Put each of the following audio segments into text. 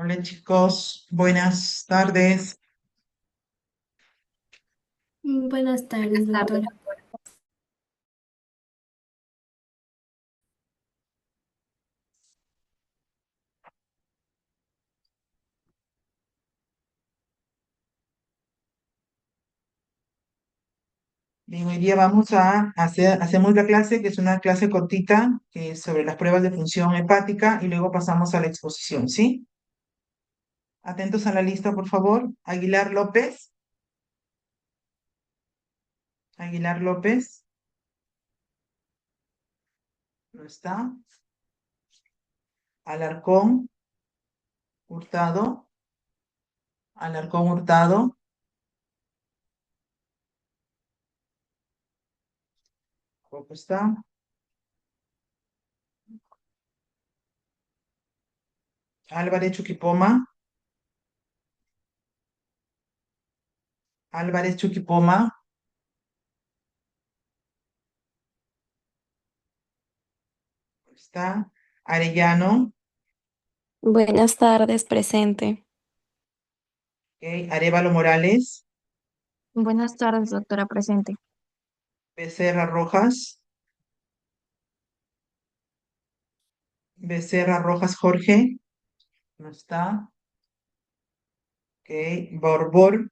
Hola chicos, buenas tardes. Buenas tardes, doctora. Bien, hoy día vamos a hacemos la clase, que es una clase cortita, que es sobre las pruebas de función hepática, y luego pasamos a la exposición, ¿sí? Atentos a la lista, por favor. Aguilar López. Aguilar López. No está. Alarcón Hurtado. Alarcón Hurtado. Tampoco está. Álvarez Chuquipoma. Álvarez Chuquipoma. Está. Arellano. Buenas tardes, presente. Ok. Arévalo Morales. Buenas tardes, doctora, presente. Becerra Rojas. Becerra Rojas Jorge. No está. Ok. Borbor.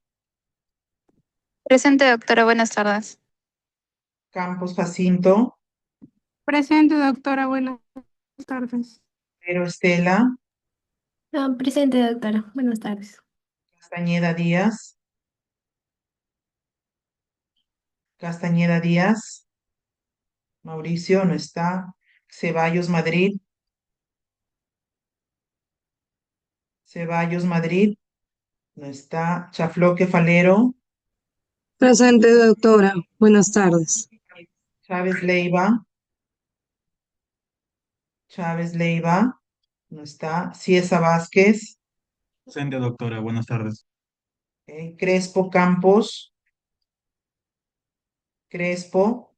Presente, doctora, buenas tardes. Campos Jacinto. Presente, doctora, buenas tardes. Pero Estela. Presente, doctora. Buenas tardes. Castañeda Díaz. Castañeda Díaz. Mauricio no está. Ceballos Madrid. Ceballos Madrid. No está. Chafloque Falero. Presente, doctora. Buenas tardes. Chávez Leiva. Chávez Leiva. No está. Ciesa Vázquez. Presente, doctora. Buenas tardes. Crespo Campos. Crespo.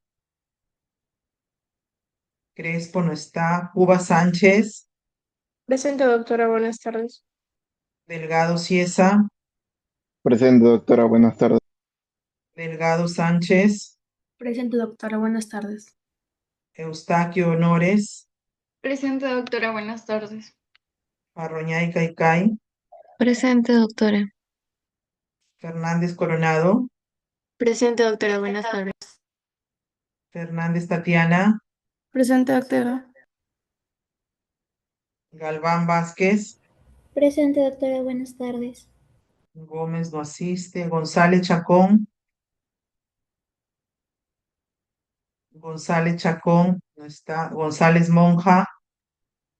Crespo no está. Cuba Sánchez. Presente, doctora, buenas tardes. Delgado Ciesa. Presente, doctora, buenas tardes. Delgado Sánchez. Presente, doctora. Buenas tardes. Eustaquio Honores. Presente, doctora, buenas tardes. Parroñay Caicay. Presente, doctora. Fernández Coronado. Presente, doctora, buenas tardes. Fernández Tatiana. Presente, doctora. Galván Vázquez. Presente, doctora, buenas tardes. Gómez no asiste. González Chacón. González Chacón no está. González Monja.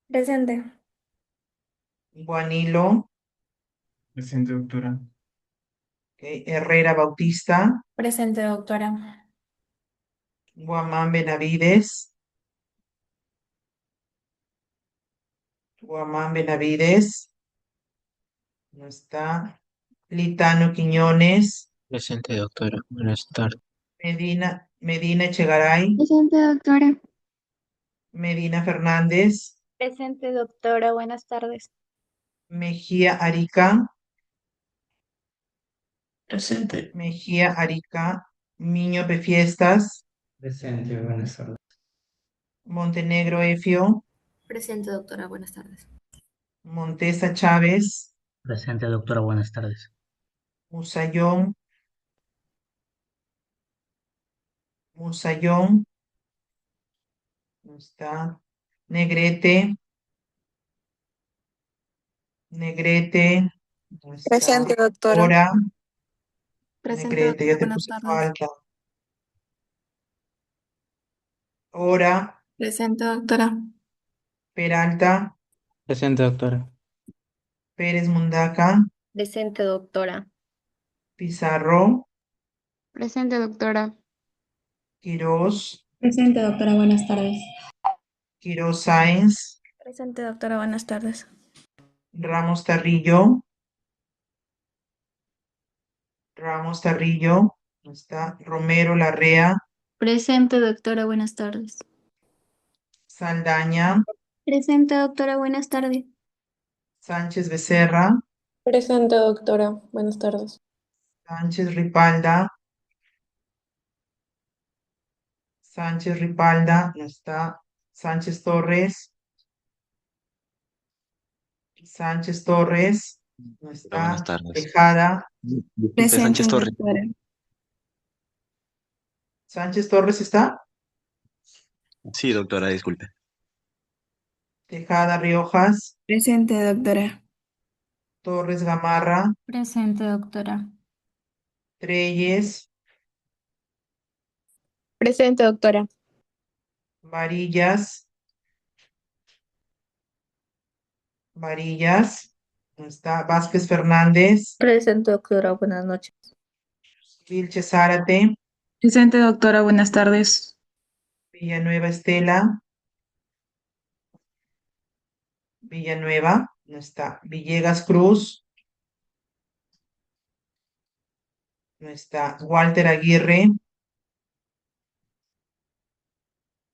Presente. Guanilo. Presente, doctora. Herrera Bautista. Presente, doctora. Guamán Benavides. Guamán Benavides. No está. Litano Quiñones. Presente, doctora. Buenas tardes. Medina Echegaray. Presente, doctora. Medina Fernández. Presente, doctora, buenas tardes. Mejía Arica. Presente. Mejía Arica. Miño Fiestas. Presente, buenas tardes. Montenegro Efio. Presente, doctora. Buenas tardes. Montesa Chávez. Presente, doctora. Buenas tardes. Musayón. Musayón. No está. Negrete. Negrete. No está. Presente, doctora. Ora. Presente, Negrete, doctora, ya te buenas puse tardes. falta. Ora. Presente, doctora. Peralta. Presente, doctora. Pérez Mundaca. Presente, doctora. Pizarro. Presente, doctora. Quirós. Presente, doctora, buenas tardes. Quirós Sáenz. Presente, doctora, buenas tardes. Ramos Tarrillo. Ramos Tarrillo. No está. Romero Larrea. Presente, doctora, buenas tardes. Saldaña. Presente, doctora, buenas tardes. Sánchez Becerra, Presente, doctora. Buenas tardes. Sánchez Ripalda, Sánchez Ripalda, no está. Sánchez Torres, Sánchez Torres, no Buenas está. tardes. Tejada, Disculpe, Presente, Sánchez Torres. doctora. Sánchez Torres está. Sí, doctora, disculpe. Tejada Riojas, Presente, doctora. Torres Gamarra, Presente, doctora. Treyes, Presente, doctora. Varillas, Varillas, no está. Vázquez Fernández, Presente, doctora. Buenas noches. Vilches Zárate, Presente, doctora. Buenas tardes. Villanueva Estela, Villanueva, no está. Villegas Cruz, no está. Walter Aguirre,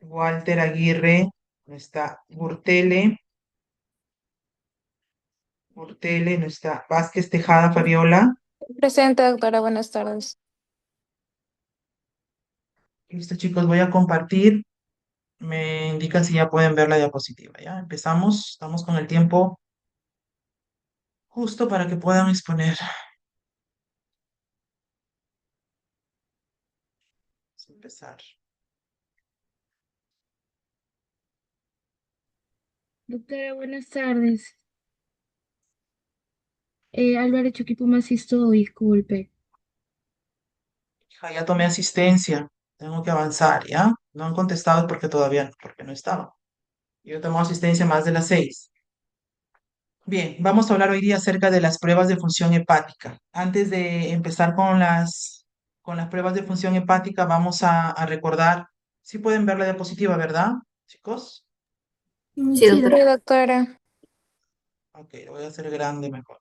Walter Aguirre, no está. Gurtele, Gurtele, no está. Vázquez Tejada Fabiola, Presente, doctora. Buenas tardes. listo chicos, voy a compartir. Me indican si ya pueden ver la diapositiva. Ya empezamos, estamos con el tiempo justo para que puedan exponer. Vamos a empezar. Doctora, buenas tardes. Álvaro Chuquipo me asistió, disculpe. Hija, ya tomé asistencia. Tengo que avanzar, ¿ya? No han contestado porque todavía no, porque no estaban. Yo tomo asistencia más de las 6. Bien, vamos a hablar hoy día acerca de las pruebas de función hepática. Antes de empezar con las pruebas de función hepática, vamos a recordar, si pueden ver la diapositiva, ¿verdad, chicos? Sí, doctora. Sí, doctora. Ok, lo voy a hacer grande mejor.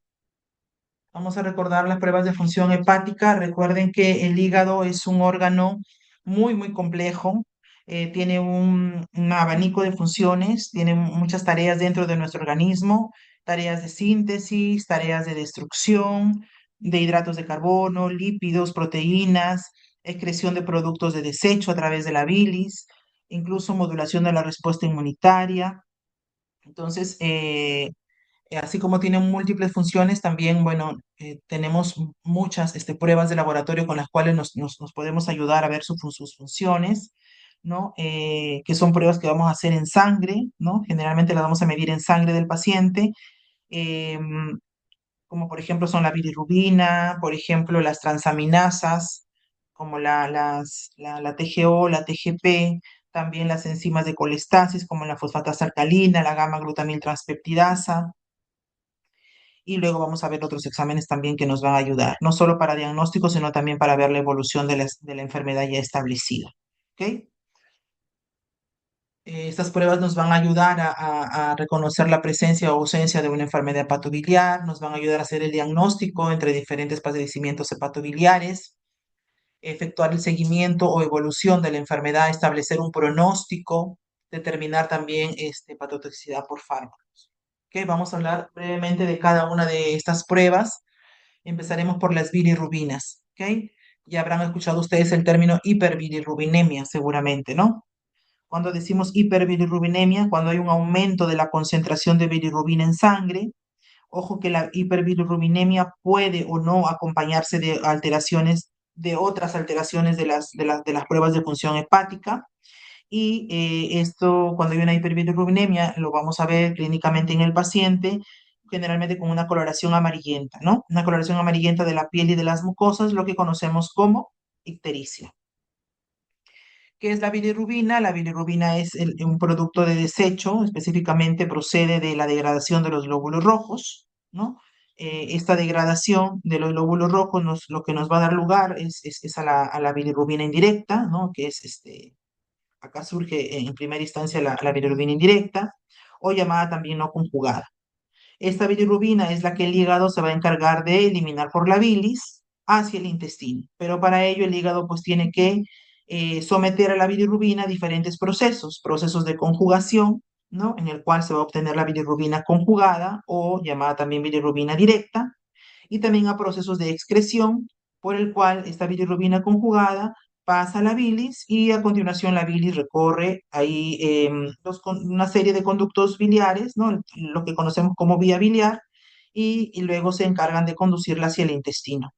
Vamos a recordar las pruebas de función hepática. Recuerden que el hígado es un órgano muy complejo. Tiene un abanico de funciones, tiene muchas tareas dentro de nuestro organismo, tareas de síntesis, tareas de destrucción, de hidratos de carbono, lípidos, proteínas, excreción de productos de desecho a través de la bilis, incluso modulación de la respuesta inmunitaria. Entonces, así como tiene múltiples funciones, también, bueno, tenemos muchas pruebas de laboratorio con las cuales nos podemos ayudar a ver sus funciones, ¿no? Que son pruebas que vamos a hacer en sangre, ¿no? Generalmente las vamos a medir en sangre del paciente, em, como por ejemplo son la bilirrubina, por ejemplo las transaminasas, como la TGO, la TGP, también las enzimas de colestasis, como la fosfatasa alcalina, la gamma-glutamil transpeptidasa, y luego vamos a ver otros exámenes también que nos van a ayudar, no solo para diagnóstico, sino también para ver la evolución de la enfermedad ya establecida. ¿Ok? Estas pruebas nos van a ayudar a reconocer la presencia o ausencia de una enfermedad hepatobiliar, nos van a ayudar a hacer el diagnóstico entre diferentes padecimientos hepatobiliares, efectuar el seguimiento o evolución de la enfermedad, establecer un pronóstico, determinar también hepatotoxicidad por fármacos. ¿Ok? Vamos a hablar brevemente de cada una de estas pruebas. Empezaremos por las bilirrubinas, ¿ok? Ya habrán escuchado ustedes el término hiperbilirrubinemia, seguramente, ¿no? Cuando decimos hiperbilirrubinemia, cuando hay un aumento de la concentración de bilirrubina en sangre, ojo que la hiperbilirrubinemia puede o no acompañarse de alteraciones, de otras alteraciones de las pruebas de función hepática. Y esto, cuando hay una hiperbilirrubinemia, lo vamos a ver clínicamente en el paciente, generalmente con una coloración amarillenta, ¿no? Una coloración amarillenta de la piel y de las mucosas, lo que conocemos como ictericia. ¿Qué es la bilirrubina? La bilirrubina es un producto de desecho, específicamente procede de la degradación de los glóbulos rojos, ¿no? Esta degradación de los glóbulos rojos lo que nos va a dar lugar es a la bilirrubina indirecta, ¿no? Que es acá surge en primera instancia la bilirrubina indirecta o llamada también no conjugada. Esta bilirrubina es la que el hígado se va a encargar de eliminar por la bilis hacia el intestino, pero para ello el hígado pues tiene que someter a la bilirrubina a diferentes procesos de conjugación, ¿no? En el cual se va a obtener la bilirrubina conjugada o llamada también bilirrubina directa, y también a procesos de excreción, por el cual esta bilirrubina conjugada pasa a la bilis y a continuación la bilis recorre ahí una serie de conductos biliares, ¿no? Lo que conocemos como vía biliar, y luego se encargan de conducirla hacia el intestino.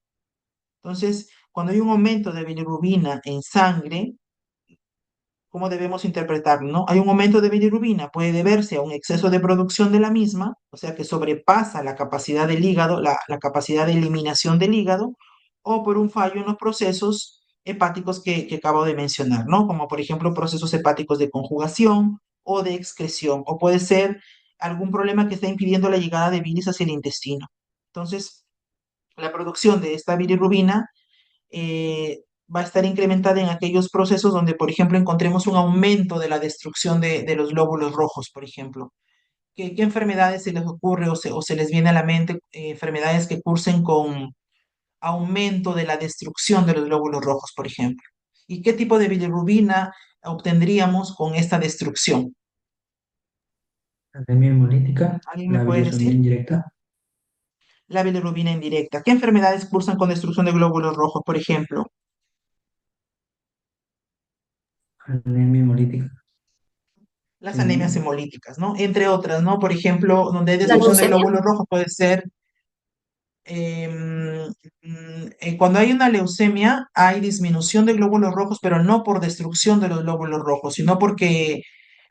Entonces, cuando hay un aumento de bilirrubina en sangre, ¿cómo debemos interpretarlo, no? Hay un aumento de bilirrubina, puede deberse a un exceso de producción de la misma, o sea que sobrepasa la capacidad del hígado, la capacidad de eliminación del hígado, o por un fallo en los procesos hepáticos que acabo de mencionar, ¿no? Como por ejemplo procesos hepáticos de conjugación o de excreción, o puede ser algún problema que está impidiendo la llegada de bilis hacia el intestino. Entonces, la producción de esta bilirrubina va a estar incrementada en aquellos procesos donde, por ejemplo, encontremos un aumento de la destrucción de los glóbulos rojos, por ejemplo. ¿Qué enfermedades se les ocurre o se les viene a la mente? Enfermedades que cursen con aumento de la destrucción de los glóbulos rojos, por ejemplo. ¿Y qué tipo de bilirrubina obtendríamos con esta destrucción? Anemia hemolítica, ¿Alguien me la puede bilirrubina decir? indirecta. La bilirrubina indirecta. ¿Qué enfermedades cursan con destrucción de glóbulos rojos, por ejemplo? Anemia hemolítica. Las anemias Sí. hemolíticas, ¿no? Entre otras, ¿no? Por ejemplo, donde hay ¿La destrucción de leucemia? glóbulos rojos puede ser cuando hay una leucemia, hay disminución de glóbulos rojos, pero no por destrucción de los glóbulos rojos, sino porque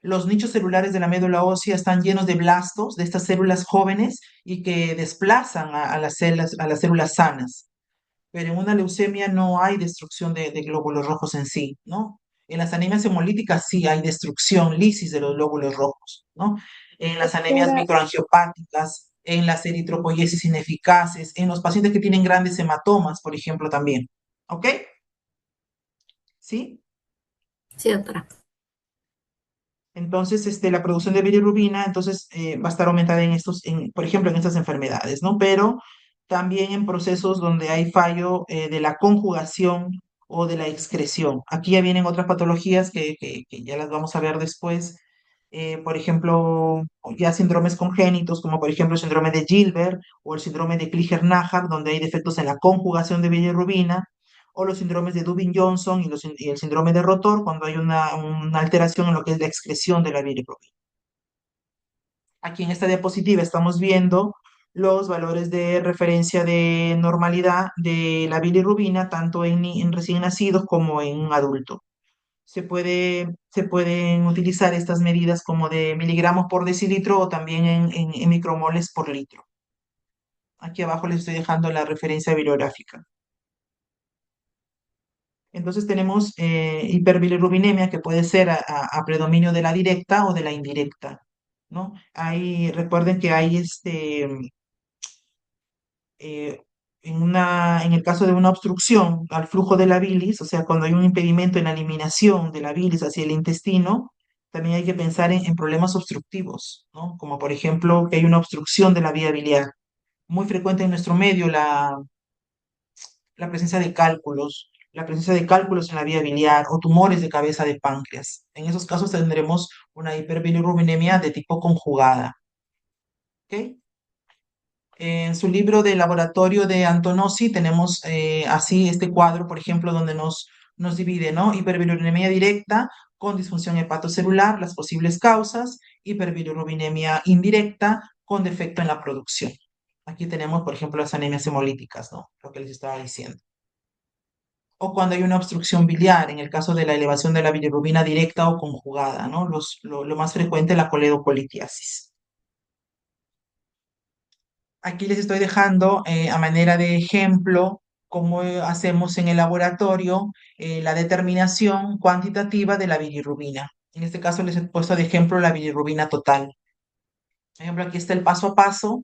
los nichos celulares de la médula ósea están llenos de blastos, de estas células jóvenes, y que desplazan a las células sanas. Pero en una leucemia no hay destrucción de glóbulos rojos en sí, ¿no? En las anemias hemolíticas sí hay destrucción, lisis de los glóbulos rojos, ¿no? En las anemias Doctora, microangiopáticas, en las eritropoyesis ineficaces, en los pacientes que tienen grandes hematomas, por ejemplo, también. ¿Ok? ¿Sí? Sí, doctora. Entonces, la producción de bilirrubina, entonces, va a estar aumentada por ejemplo, en estas enfermedades, ¿no? Pero también en procesos donde hay fallo de la conjugación o de la excreción. Aquí ya vienen otras patologías que ya las vamos a ver después. Por ejemplo, ya síndromes congénitos, como por ejemplo el síndrome de Gilbert o el síndrome de Kliger-Najar, donde hay defectos en la conjugación de bilirrubina, o los síndromes de Dubin-Johnson y el síndrome de Rotor, cuando hay una alteración en lo que es la excreción de la bilirrubina. Aquí en esta diapositiva estamos viendo los valores de referencia de normalidad de la bilirrubina, tanto en recién nacidos como en un adulto. Se pueden utilizar estas medidas como de miligramos por decilitro o también en micromoles por litro. Aquí abajo les estoy dejando la referencia bibliográfica. Entonces tenemos hiperbilirrubinemia, que puede ser a predominio de la directa o de la indirecta, ¿no? Recuerden que hay eh, en el caso de una obstrucción al flujo de la bilis, o sea, cuando hay un impedimento en la eliminación de la bilis hacia el intestino, también hay que pensar en problemas obstructivos, ¿no? Como por ejemplo que hay una obstrucción de la vía biliar. Muy frecuente en nuestro medio la presencia de cálculos, la presencia de cálculos en la vía biliar o tumores de cabeza de páncreas. En esos casos tendremos una hiperbilirrubinemia de tipo conjugada. ¿Ok? En su libro de laboratorio de Antonosi tenemos así este cuadro, por ejemplo, donde nos divide, ¿no? Hiperbilirubinemia directa con disfunción hepatocelular, las posibles causas, hiperbilirrubinemia indirecta con defecto en la producción. Aquí tenemos, por ejemplo, las anemias hemolíticas, ¿no? Lo que les estaba diciendo. O cuando hay una obstrucción biliar, en el caso de la elevación de la bilirrubina directa o conjugada, ¿no? Lo más frecuente es la coledocolitiasis. Aquí les estoy dejando a manera de ejemplo cómo hacemos en el laboratorio la determinación cuantitativa de la bilirrubina. En este caso les he puesto de ejemplo la bilirrubina total. Por ejemplo, aquí está el paso a paso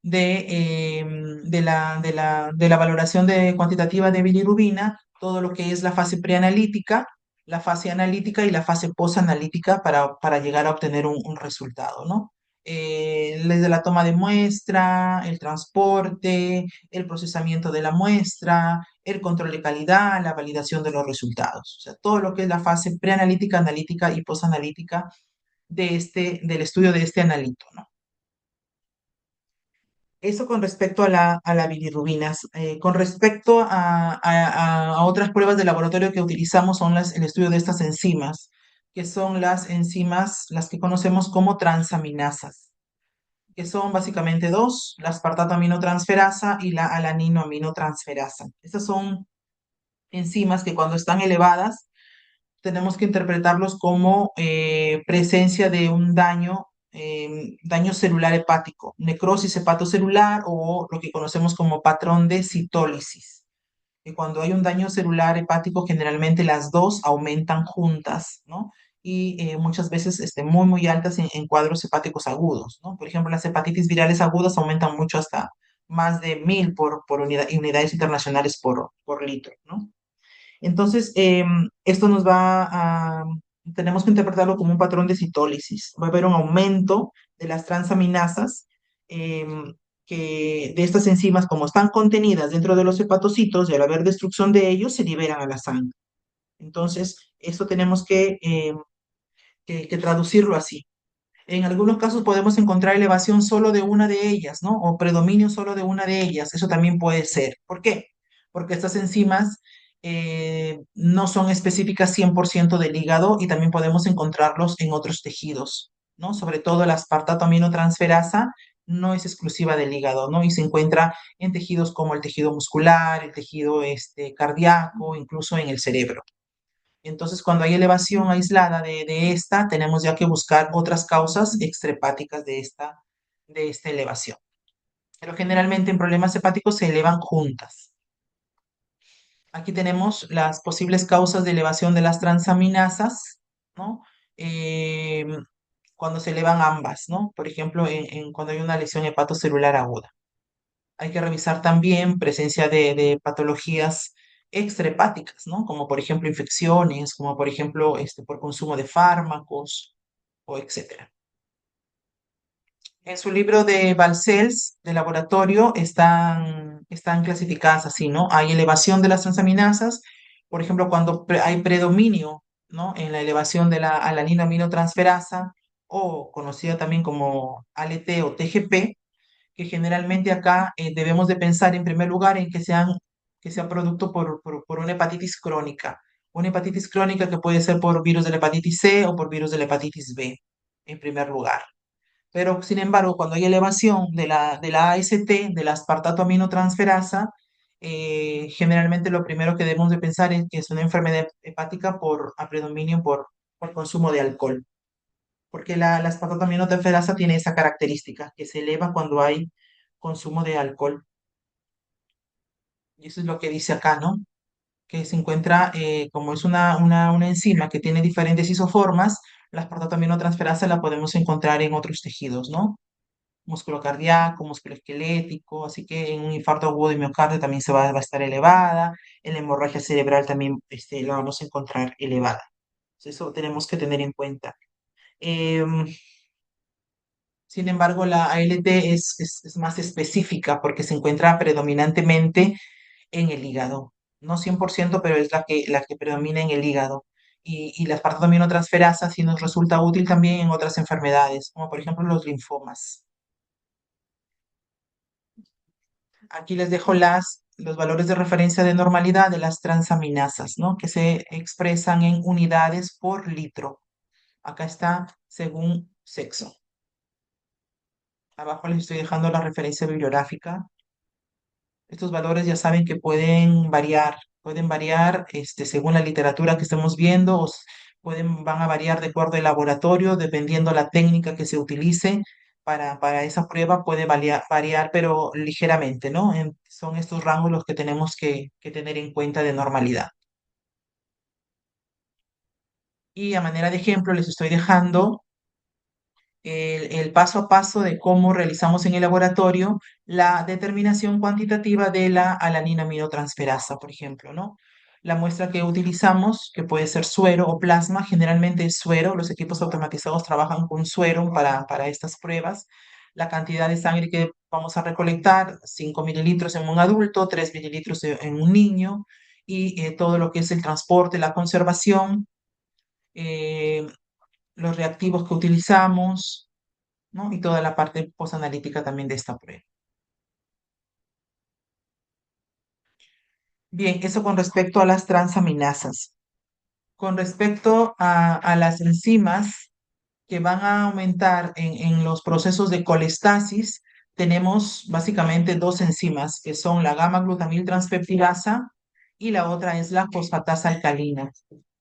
de la valoración cuantitativa de bilirrubina, todo lo que es la fase preanalítica, la fase analítica y la fase posanalítica para llegar a obtener un resultado, ¿no? Desde la toma de muestra, el transporte, el procesamiento de la muestra, el control de calidad, la validación de los resultados. O sea, todo lo que es la fase preanalítica, analítica y posanalítica del estudio de este analito, ¿no? Eso con respecto a la bilirrubina. Con respecto a otras pruebas de laboratorio que utilizamos son el estudio de estas enzimas, que son las enzimas, las que conocemos como transaminasas, que son básicamente dos, la aspartato aminotransferasa y la alanino aminotransferasa. Estas son enzimas que cuando están elevadas tenemos que interpretarlos como presencia de un daño celular hepático, necrosis hepatocelular o lo que conocemos como patrón de citólisis. Y cuando hay un daño celular hepático, generalmente las dos aumentan juntas, ¿no? Y muchas veces muy, muy altas en cuadros hepáticos agudos, ¿no? Por ejemplo, las hepatitis virales agudas aumentan mucho hasta más de 1000 por unidades internacionales por litro, ¿no? Entonces, esto tenemos que interpretarlo como un patrón de citólisis. Va a haber un aumento de las transaminasas, de estas enzimas, como están contenidas dentro de los hepatocitos, y al haber destrucción de ellos, se liberan a la sangre. Entonces, esto tenemos que traducirlo así. En algunos casos podemos encontrar elevación solo de una de ellas, ¿no? O predominio solo de una de ellas. Eso también puede ser. ¿Por qué? Porque estas enzimas no son específicas 100% del hígado y también podemos encontrarlos en otros tejidos, ¿no? Sobre todo la aspartato aminotransferasa no es exclusiva del hígado, ¿no? Y se encuentra en tejidos como el tejido muscular, el tejido cardíaco, incluso en el cerebro. Entonces, cuando hay elevación aislada de esta, tenemos ya que buscar otras causas extrahepáticas de esta elevación. Pero generalmente en problemas hepáticos se elevan juntas. Aquí tenemos las posibles causas de elevación de las transaminasas, ¿no? Eh, cuando se elevan ambas, ¿no? Por ejemplo, cuando hay una lesión hepatocelular aguda. Hay que revisar también presencia de patologías extrahepáticas, ¿no? Como por ejemplo infecciones, como por ejemplo por consumo de fármacos o etcétera. En su libro de Balcells de laboratorio están clasificadas así, ¿no? Hay elevación de las transaminasas, por ejemplo, cuando hay predominio, ¿no? En la elevación de la alanina aminotransferasa, o conocida también como ALT o TGP, que generalmente acá debemos de pensar en primer lugar en que sea producto por una hepatitis crónica. Una hepatitis crónica que puede ser por virus de la hepatitis C o por virus de la hepatitis B, en primer lugar. Pero, sin embargo, cuando hay elevación de la AST, de la aspartato aminotransferasa, generalmente lo primero que debemos de pensar es que es una enfermedad hepática a predominio por consumo de alcohol, porque la aspartato aminotransferasa tiene esa característica, que se eleva cuando hay consumo de alcohol. Y eso es lo que dice acá, ¿no? Que se encuentra, como es una enzima que tiene diferentes isoformas, la aspartato aminotransferasa la podemos encontrar en otros tejidos, ¿no? Músculo cardíaco, músculo esquelético, así que en un infarto agudo de miocardio también va a estar elevada, en la hemorragia cerebral también la vamos a encontrar elevada. Entonces, eso tenemos que tener en cuenta. Sin embargo, la ALT es más específica porque se encuentra predominantemente en el hígado. No 100%, pero es la que predomina en el hígado. Y la aspartato aminotransferasa sí nos resulta útil también en otras enfermedades, como por ejemplo los linfomas. Aquí les dejo los valores de referencia de normalidad de las transaminasas, ¿no? Que se expresan en unidades por litro. Acá está según sexo. Abajo les estoy dejando la referencia bibliográfica. Estos valores ya saben que pueden variar según la literatura que estemos viendo, van a variar de acuerdo al laboratorio, dependiendo la técnica que se utilice para esa prueba, puede variar, pero ligeramente, ¿no? Son estos rangos los que tenemos que tener en cuenta de normalidad. Y a manera de ejemplo les estoy dejando el paso a paso de cómo realizamos en el laboratorio la determinación cuantitativa de la alanina aminotransferasa, por ejemplo, ¿no? La muestra que utilizamos, que puede ser suero o plasma, generalmente es suero, los equipos automatizados trabajan con suero para estas pruebas. La cantidad de sangre que vamos a recolectar, 5 mililitros en un adulto, 3 mililitros en un niño, y todo lo que es el transporte, la conservación, los reactivos que utilizamos, ¿no? Y toda la parte posanalítica también de esta prueba. Bien, eso con respecto a las transaminasas. Con respecto a las enzimas que van a aumentar en los procesos de colestasis, tenemos básicamente dos enzimas, que son la gamma-glutamiltransfertirasa y la otra es la fosfatasa alcalina,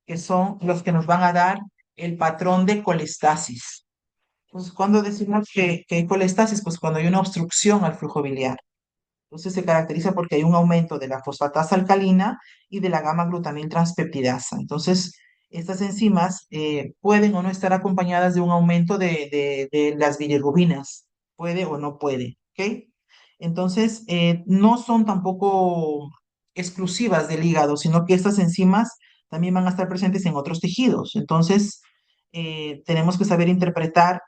que son los que nos van a dar el patrón de colestasis. Entonces, ¿cuándo decimos que hay colestasis? Pues cuando hay una obstrucción al flujo biliar. Entonces se caracteriza porque hay un aumento de la fosfatasa alcalina y de la gamma-glutamiltransfertirasa. Entonces, estas enzimas pueden o no estar acompañadas de un aumento de las bilirrubinas. Puede o no puede, ¿ok? Entonces, no son tampoco exclusivas del hígado, sino que estas enzimas también van a estar presentes en otros tejidos. Entonces, tenemos que saber interpretar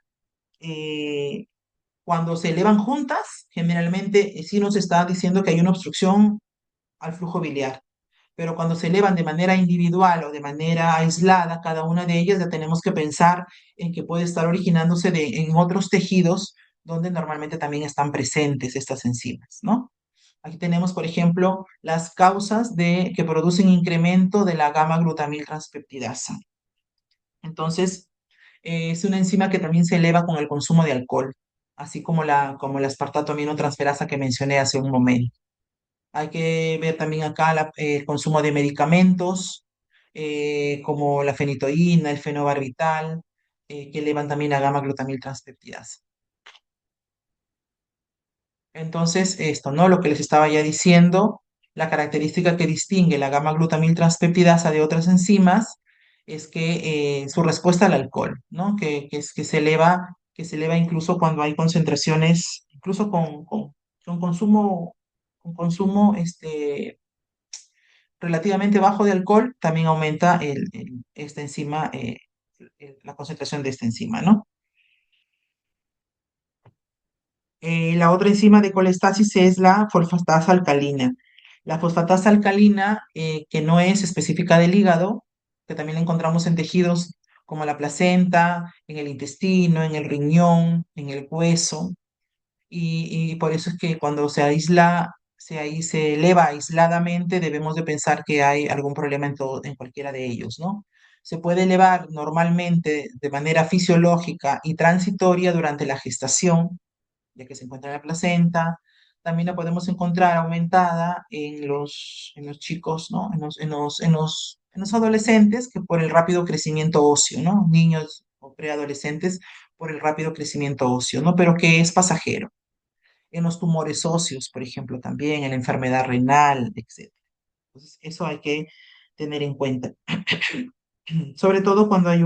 eh, cuando se elevan juntas, generalmente sí nos está diciendo que hay una obstrucción al flujo biliar, pero cuando se elevan de manera individual o de manera aislada, cada una de ellas ya tenemos que pensar en que puede estar originándose en otros tejidos donde normalmente también están presentes estas enzimas, ¿no? Aquí tenemos, por ejemplo, las causas que producen incremento de la gamma-glutamiltransfertirasa. Entonces, es una enzima que también se eleva con el consumo de alcohol, así como la aspartato aminotransferasa que mencioné hace un momento. Hay que ver también acá el consumo de medicamentos, como la fenitoína, el fenobarbital, que elevan también la gamma-glutamiltransfertirasa. Entonces, esto, ¿no? Lo que les estaba ya diciendo, la característica que distingue la gamma-glutamiltransfertirasa de otras enzimas es que su respuesta al alcohol, ¿no? Que se eleva incluso cuando hay concentraciones, incluso con consumo relativamente bajo de alcohol, también aumenta esta enzima, la concentración de esta enzima, ¿no? La otra enzima de colestasis es la fosfatasa alcalina. La fosfatasa alcalina, que no es específica del hígado, que también la encontramos en tejidos como la placenta, en el intestino, en el riñón, en el hueso, y por eso es que cuando se eleva aisladamente, debemos de pensar que hay algún problema en cualquiera de ellos, ¿no? Se puede elevar normalmente de manera fisiológica y transitoria durante la gestación, ya que se encuentra en la placenta. También la podemos encontrar aumentada en los chicos, ¿no? En los adolescentes, que por el rápido crecimiento óseo, ¿no? Niños o preadolescentes por el rápido crecimiento óseo, ¿no? Pero que es pasajero. En los tumores óseos, por ejemplo, también, en la enfermedad renal, etc. Entonces, eso hay que tener en cuenta. Sobre todo cuando hay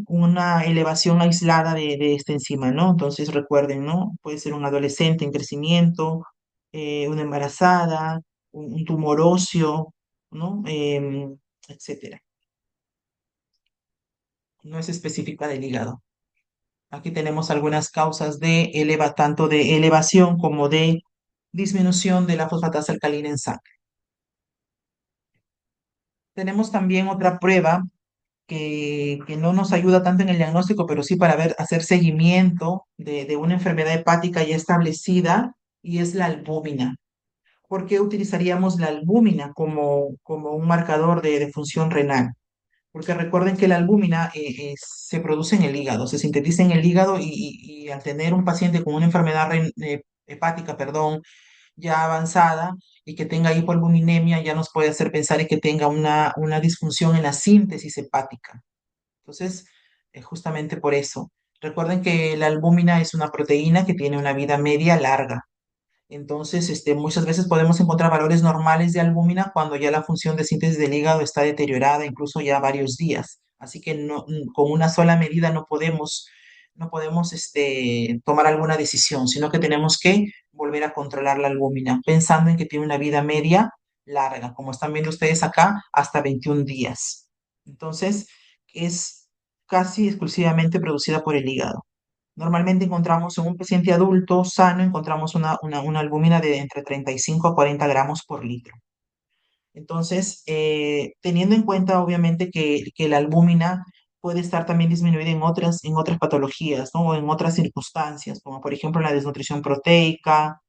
una elevación aislada de esta enzima, ¿no? Entonces recuerden, ¿no? Puede ser un adolescente en crecimiento, una embarazada, un tumor óseo, ¿no? Etcétera. No es específica del hígado. Aquí tenemos algunas causas tanto de elevación como de disminución de la fosfatasa alcalina en sangre. Tenemos también otra prueba que no nos ayuda tanto en el diagnóstico, pero sí para hacer seguimiento de una enfermedad hepática ya establecida, y es la albúmina. ¿Por qué utilizaríamos la albúmina como un marcador de función renal? Porque recuerden que la albúmina se produce en el hígado, se sintetiza en el hígado y al tener un paciente con una enfermedad hepática, perdón, ya avanzada y que tenga hipoalbuminemia, ya nos puede hacer pensar en que tenga una disfunción en la síntesis hepática. Entonces, justamente por eso. Recuerden que la albúmina es una proteína que tiene una vida media larga. Entonces, muchas veces podemos encontrar valores normales de albúmina cuando ya la función de síntesis del hígado está deteriorada, incluso ya varios días. Así que con una sola medida no podemos tomar alguna decisión, sino que tenemos que volver a controlar la albúmina, pensando en que tiene una vida media larga, como están viendo ustedes acá, hasta 21 días. Entonces, es casi exclusivamente producida por el hígado. Normalmente encontramos en un paciente adulto sano, encontramos una albúmina de entre 35 a 40 gramos por litro. Entonces, teniendo en cuenta obviamente que la albúmina puede estar también disminuida en otras patologías, ¿no? O en otras circunstancias, como por ejemplo en la desnutrición proteica,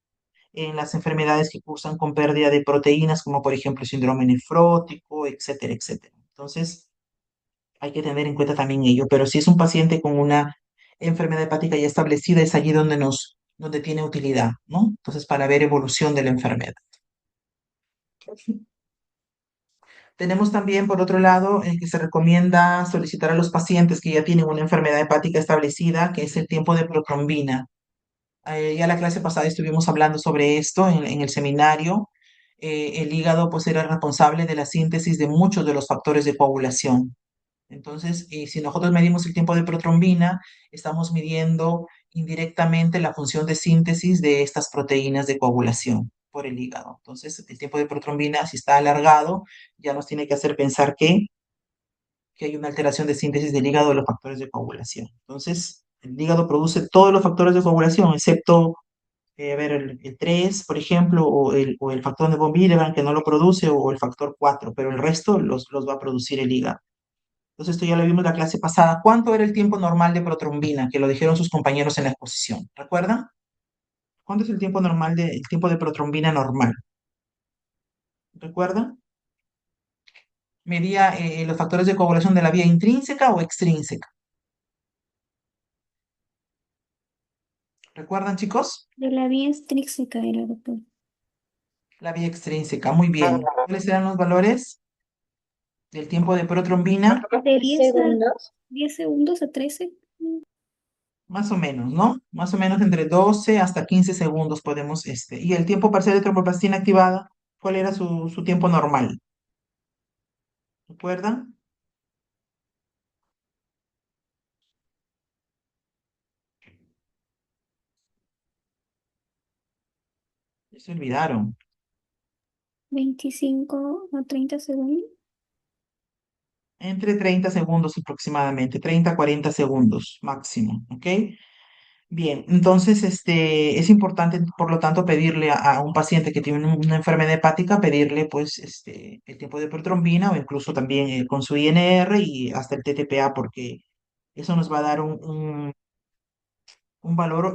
en las enfermedades que cursan con pérdida de proteínas, como por ejemplo síndrome nefrótico, etcétera, etcétera. Entonces, hay que tener en cuenta también ello. Pero si es un paciente con una enfermedad hepática ya establecida, es allí donde tiene utilidad, ¿no? Entonces, para ver evolución de la enfermedad. Tenemos también, por otro lado, que se recomienda solicitar a los pacientes que ya tienen una enfermedad hepática establecida, que es el tiempo de protrombina. Ya la clase pasada estuvimos hablando sobre esto en el seminario. El hígado pues era responsable de la síntesis de muchos de los factores de coagulación. Entonces, si nosotros medimos el tiempo de protrombina, estamos midiendo indirectamente la función de síntesis de estas proteínas de coagulación por el hígado. Entonces, el tiempo de protrombina, si está alargado, ya nos tiene que hacer pensar que hay una alteración de síntesis del hígado de los factores de coagulación. Entonces, el hígado produce todos los factores de coagulación, excepto, a ver, el 3, por ejemplo, o el factor de von Willebrand, que no lo produce, o el factor 4, pero el resto los va a producir el hígado. Entonces, esto ya lo vimos la clase pasada. ¿Cuánto era el tiempo normal de protrombina? Que lo dijeron sus compañeros en la exposición. ¿Recuerdan? ¿Cuánto es el tiempo normal el tiempo de protrombina normal? ¿Recuerdan? Medía los factores de coagulación de la vía intrínseca o extrínseca. ¿Recuerdan, chicos? De la vía extrínseca era, doctor. La vía extrínseca, muy bien. ¿Cuáles eran los valores del tiempo de protrombina? De 10 segundos a 13. Más o menos, ¿no? Más o menos entre 12 hasta 15 segundos podemos, y el tiempo parcial de tromboplastina activada, ¿cuál era su tiempo normal? ¿Recuerdan? Ya se olvidaron. 25 a 30 segundos. Entre 30 segundos aproximadamente, 30 a 40 segundos máximo, ¿ok? Bien, entonces es importante, por lo tanto, pedirle a un paciente que tiene una enfermedad hepática, pedirle pues el tiempo de protrombina o incluso también con su INR y hasta el TTPA, porque eso nos va a dar un valor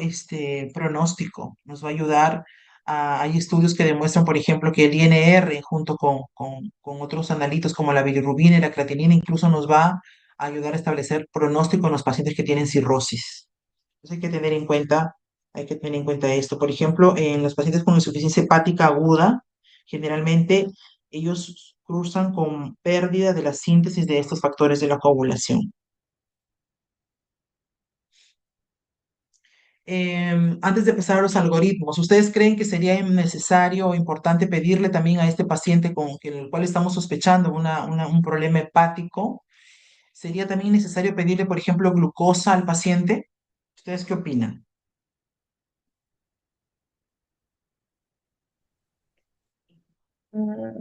pronóstico, nos va a ayudar. Hay estudios que demuestran, por ejemplo, que el INR junto con otros analitos como la bilirrubina y la creatinina incluso nos va a ayudar a establecer pronóstico en los pacientes que tienen cirrosis. Entonces hay que tener en cuenta esto. Por ejemplo, en los pacientes con insuficiencia hepática aguda, generalmente ellos cruzan con pérdida de la síntesis de estos factores de la coagulación. Antes de pasar a los algoritmos, ¿ustedes creen que sería necesario o importante pedirle también a este paciente con el cual estamos sospechando un problema hepático? ¿Sería también necesario pedirle, por ejemplo, glucosa al paciente? ¿Ustedes qué opinan?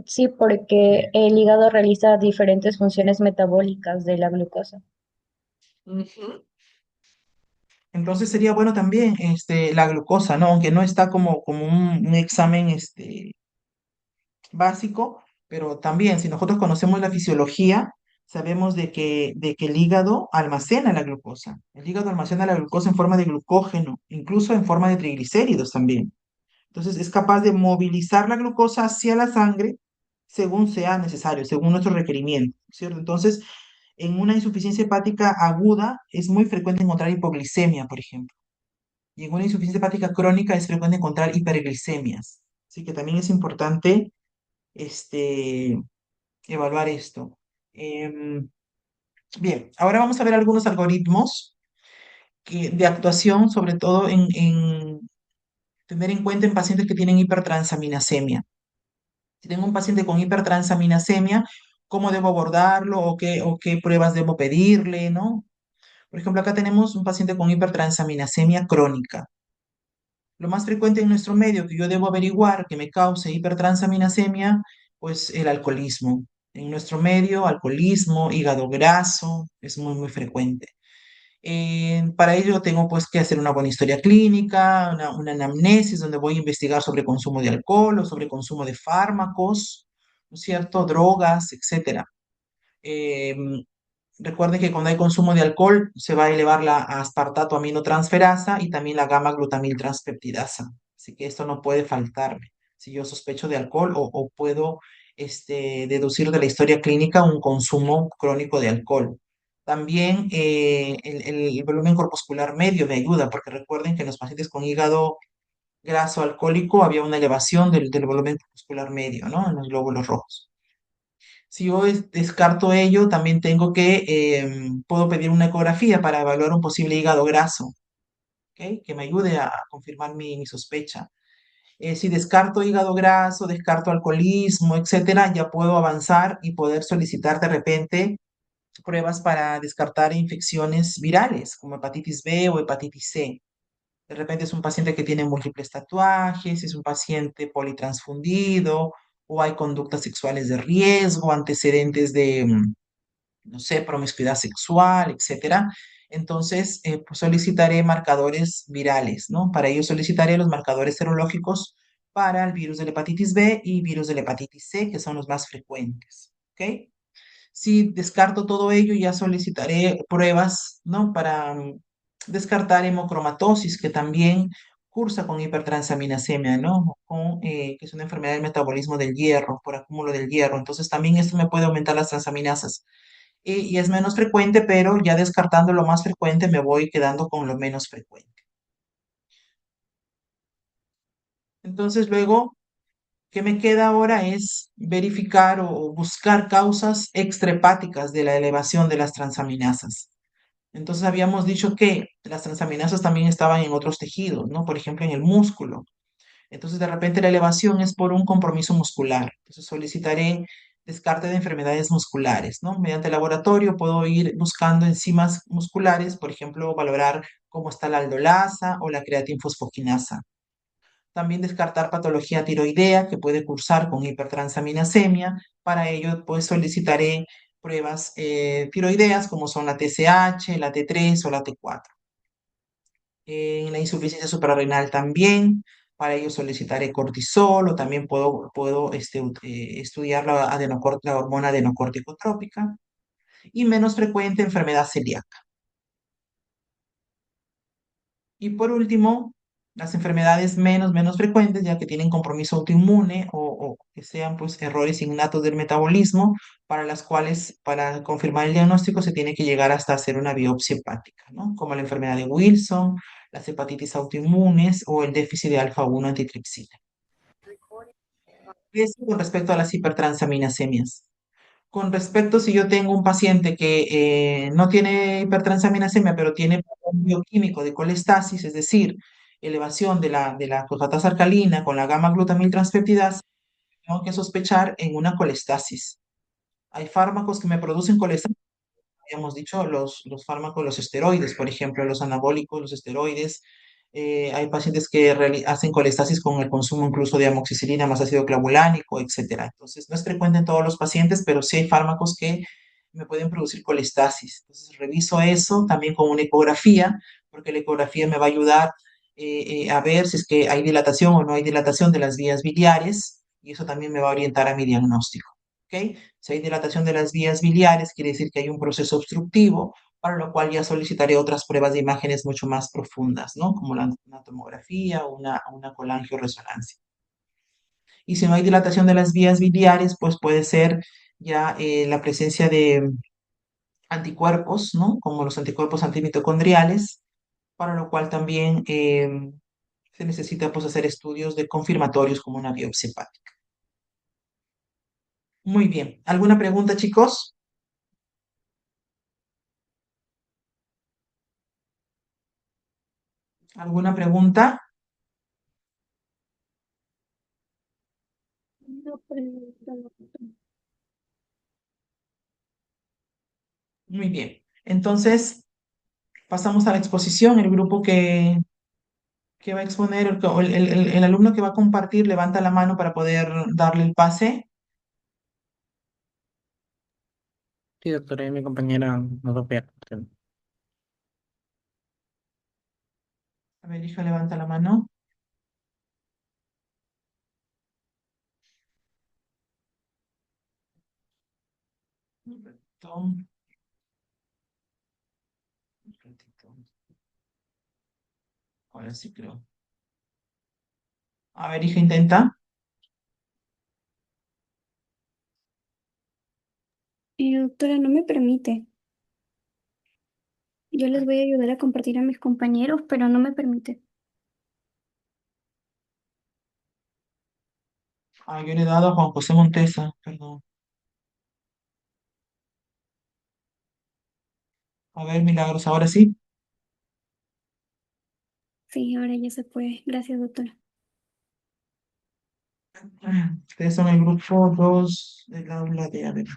Sí, porque el hígado realiza diferentes funciones metabólicas de la glucosa. Ujú. Entonces sería bueno también la glucosa, ¿no? Aunque no está como un examen básico, pero también si nosotros conocemos la fisiología, sabemos de que el hígado almacena la glucosa. El hígado almacena la glucosa en forma de glucógeno, incluso en forma de triglicéridos también. Entonces es capaz de movilizar la glucosa hacia la sangre según sea necesario, según nuestro requerimiento, ¿cierto? Entonces, en una insuficiencia hepática aguda es muy frecuente encontrar hipoglicemia, por ejemplo. Y en una insuficiencia hepática crónica es frecuente encontrar hiperglicemias. Así que también es importante este, evaluar esto. Bien, ahora vamos a ver algunos algoritmos de actuación, sobre todo en tener en cuenta en pacientes que tienen hipertransaminasemia. Si tengo un paciente con hipertransaminasemia, ¿cómo debo abordarlo o qué pruebas debo pedirle, ¿no? Por ejemplo, acá tenemos un paciente con hipertransaminasemia crónica. Lo más frecuente en nuestro medio que yo debo averiguar que me cause hipertransaminasemia, pues el alcoholismo. En nuestro medio, alcoholismo, hígado graso, es muy, muy frecuente. Para ello tengo pues que hacer una buena historia clínica, una anamnesis donde voy a investigar sobre consumo de alcohol o sobre consumo de fármacos, ¿no es cierto? Drogas, etcétera. Recuerden que cuando hay consumo de alcohol se va a elevar la aspartato aminotransferasa y también la gamma glutamil transpeptidasa. Así que esto no puede faltarme si yo sospecho de alcohol o puedo deducir de la historia clínica un consumo crónico de alcohol. También el volumen corpuscular medio me ayuda, porque recuerden que en los pacientes con hígado graso alcohólico había una elevación del volumen corpuscular medio, ¿no? En los glóbulos rojos. Si yo descarto ello, también puedo pedir una ecografía para evaluar un posible hígado graso, ¿ok? Que me ayude a confirmar mi sospecha. Si descarto hígado graso, descarto alcoholismo, etcétera, ya puedo avanzar y poder solicitar de repente pruebas para descartar infecciones virales, como hepatitis B o hepatitis C. De repente es un paciente que tiene múltiples tatuajes, es un paciente politransfundido, o hay conductas sexuales de riesgo, antecedentes de, no sé, promiscuidad sexual, etcétera. Entonces, pues solicitaré marcadores virales, ¿no? Para ello solicitaré los marcadores serológicos para el virus de la hepatitis B y virus de la hepatitis C, que son los más frecuentes, ¿ok? Si descarto todo ello, ya solicitaré pruebas, ¿no? Para descartar hemocromatosis, que también cursa con hipertransaminasemia, ¿no? Que es una enfermedad del metabolismo del hierro, por acúmulo del hierro. Entonces, también esto me puede aumentar las transaminasas. Y es menos frecuente, pero ya descartando lo más frecuente, me voy quedando con lo menos frecuente. Entonces, luego, ¿qué me queda ahora? Es verificar o buscar causas extrahepáticas de la elevación de las transaminasas. Entonces habíamos dicho que las transaminasas también estaban en otros tejidos, ¿no? Por ejemplo, en el músculo. Entonces, de repente la elevación es por un compromiso muscular. Entonces, solicitaré descarte de enfermedades musculares, ¿no? Mediante laboratorio puedo ir buscando enzimas musculares, por ejemplo, valorar cómo está la aldolasa o la creatinfosfoquinasa. También descartar patología tiroidea que puede cursar con hipertransaminasemia. Para ello, pues solicitaré pruebas tiroideas como son la TSH, la T3 o la T4. En la insuficiencia suprarrenal también, para ello solicitaré cortisol o también puedo estudiar la hormona adenocorticotrópica y menos frecuente enfermedad celíaca. Y por último, las enfermedades menos frecuentes, ya que tienen compromiso autoinmune o que sean pues errores innatos del metabolismo, para las cuales para confirmar el diagnóstico se tiene que llegar hasta hacer una biopsia hepática, ¿no? Como la enfermedad de Wilson, las hepatitis autoinmunes o el déficit de alfa-1 antitripsina. Eso con respecto a las hipertransaminasemias. Con respecto, si yo tengo un paciente que no tiene hipertransaminasemia, pero tiene un bioquímico de colestasis, es decir, elevación de la fosfatasa alcalina con la gamma glutamil transpeptidasa, tengo que sospechar en una colestasis. Hay fármacos que me producen colestasis, habíamos dicho, los fármacos, los esteroides, por ejemplo, los anabólicos, los esteroides. Hay pacientes que hacen colestasis con el consumo incluso de amoxicilina más ácido clavulánico, etcétera. Entonces, no es frecuente en todos los pacientes, pero sí hay fármacos que me pueden producir colestasis. Entonces, reviso eso también con una ecografía, porque la ecografía me va a ayudar a ver si es que hay dilatación o no hay dilatación de las vías biliares, y eso también me va a orientar a mi diagnóstico. ¿Ok? Si hay dilatación de las vías biliares, quiere decir que hay un proceso obstructivo, para lo cual ya solicitaré otras pruebas de imágenes mucho más profundas, ¿no? Como una tomografía o una colangioresonancia. Y si no hay dilatación de las vías biliares, pues puede ser ya la presencia de anticuerpos, ¿no? Como los anticuerpos antimitocondriales, para lo cual también se necesita pues hacer estudios de confirmatorios como una biopsia hepática. Muy bien. ¿Alguna pregunta, chicos? ¿Alguna pregunta? No pregunta, doctor. Muy bien. Entonces, pasamos a la exposición. El grupo que va a exponer, el alumno que va a compartir, levanta la mano para poder darle el pase. Sí, doctora, y mi compañera nos va a pegar. A ver, hija, levanta la mano. Correcto. Un ratito. Ahora sí creo. A ver, hija, intenta. Doctora, no me permite. Yo les voy a ayudar a compartir a mis compañeros, pero no me permite. Ah, yo le he dado a Juan José Montesa, perdón. A ver, Milagros, ahora sí. Sí, ahora ya se puede. Gracias, doctora. Ustedes son el grupo 2 del aula de ver.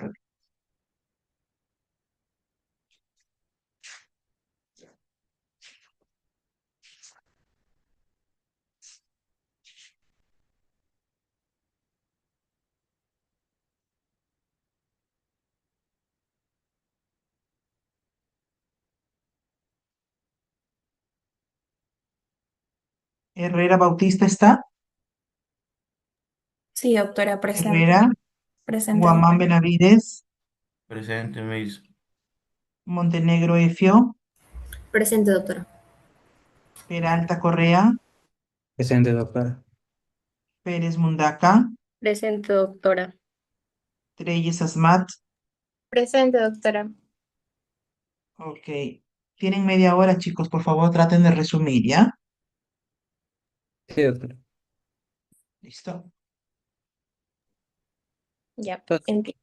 Herrera Bautista está. Sí, doctora, presente. Herrera, Presente, Guamán doctora. Benavides, Presente, Miss. Montenegro Efio, Presente, doctora. Peralta Correa, Presente, doctora. Pérez Mundaca, Presente, doctora. Treyes Asmat. Presente, doctora. Ok. Tienen media hora, chicos, por favor, traten de resumir, ¿ya? Sí, doctora. Listo. Ya, Entonces, entiendo.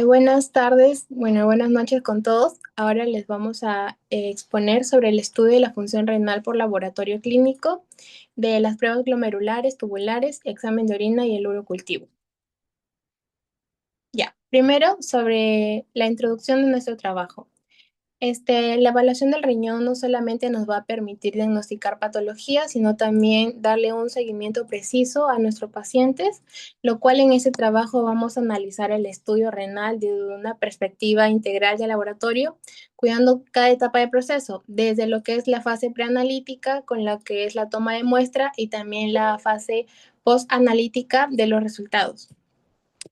Buenas tardes, bueno, buenas noches con todos. Ahora les vamos a exponer sobre el estudio de la función renal por laboratorio clínico de las pruebas glomerulares, tubulares, examen de orina y el urocultivo. Ya, primero sobre la introducción de nuestro trabajo. La evaluación del riñón no solamente nos va a permitir diagnosticar patologías, sino también darle un seguimiento preciso a nuestros pacientes, lo cual en ese trabajo vamos a analizar el estudio renal desde una perspectiva integral de laboratorio, cuidando cada etapa del proceso, desde lo que es la fase preanalítica, con la que es la toma de muestra, y también la fase postanalítica de los resultados.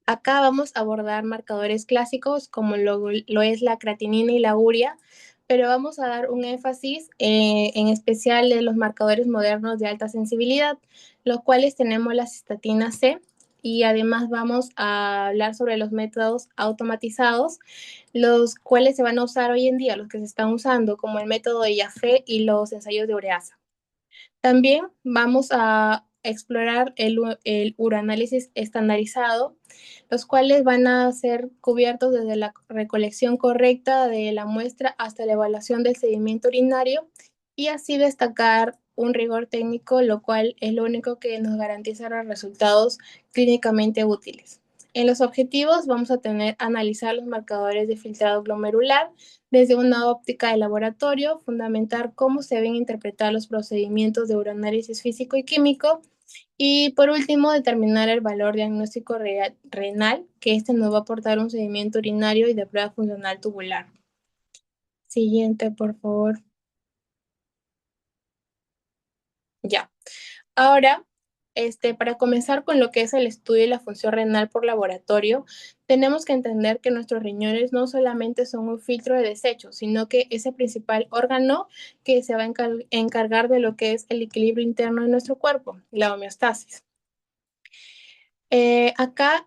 Acá vamos a abordar marcadores clásicos como lo es la creatinina y la urea, pero vamos a dar un énfasis en especial de los marcadores modernos de alta sensibilidad, los cuales tenemos la cistatina C, y además vamos a hablar sobre los métodos automatizados, los cuales se van a usar hoy en día, los que se están usando, como el método de Jaffe y los ensayos de ureasa. También vamos a explorar el uroanálisis estandarizado, los cuales van a ser cubiertos desde la recolección correcta de la muestra hasta la evaluación del sedimento urinario, y así destacar un rigor técnico, lo cual es lo único que nos garantiza los resultados clínicamente útiles. En los objetivos vamos a analizar los marcadores de filtrado glomerular desde una óptica de laboratorio, fundamentar cómo se deben interpretar los procedimientos de uroanálisis físico y químico, y por último, determinar el valor diagnóstico renal, que nos va a aportar un sedimento urinario y de prueba funcional tubular. Siguiente, por favor. Ya. Ahora, para comenzar con lo que es el estudio de la función renal por laboratorio, tenemos que entender que nuestros riñones no solamente son un filtro de desechos, sino que es el principal órgano que se va a encargar de lo que es el equilibrio interno de nuestro cuerpo, la homeostasis. Acá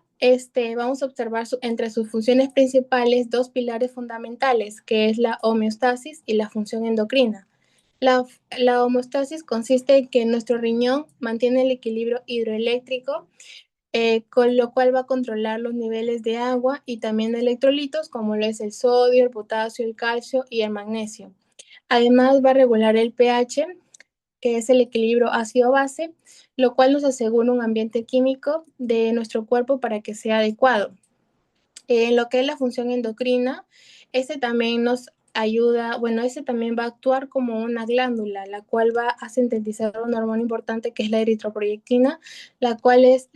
vamos a observar entre sus funciones principales dos pilares fundamentales, que es la homeostasis y la función endocrina. La homeostasis consiste en que nuestro riñón mantiene el equilibrio hidroeléctrico, con lo cual va a controlar los niveles de agua y también de electrolitos, como lo es el sodio, el potasio, el calcio y el magnesio. Además, va a regular el pH, que es el equilibrio ácido-base, lo cual nos asegura un ambiente químico de nuestro cuerpo para que sea adecuado. En lo que es la función endocrina, también nos ayuda, bueno, también va a actuar como una glándula, la cual va a sintetizar una hormona importante que es la eritroproyectina, la cual es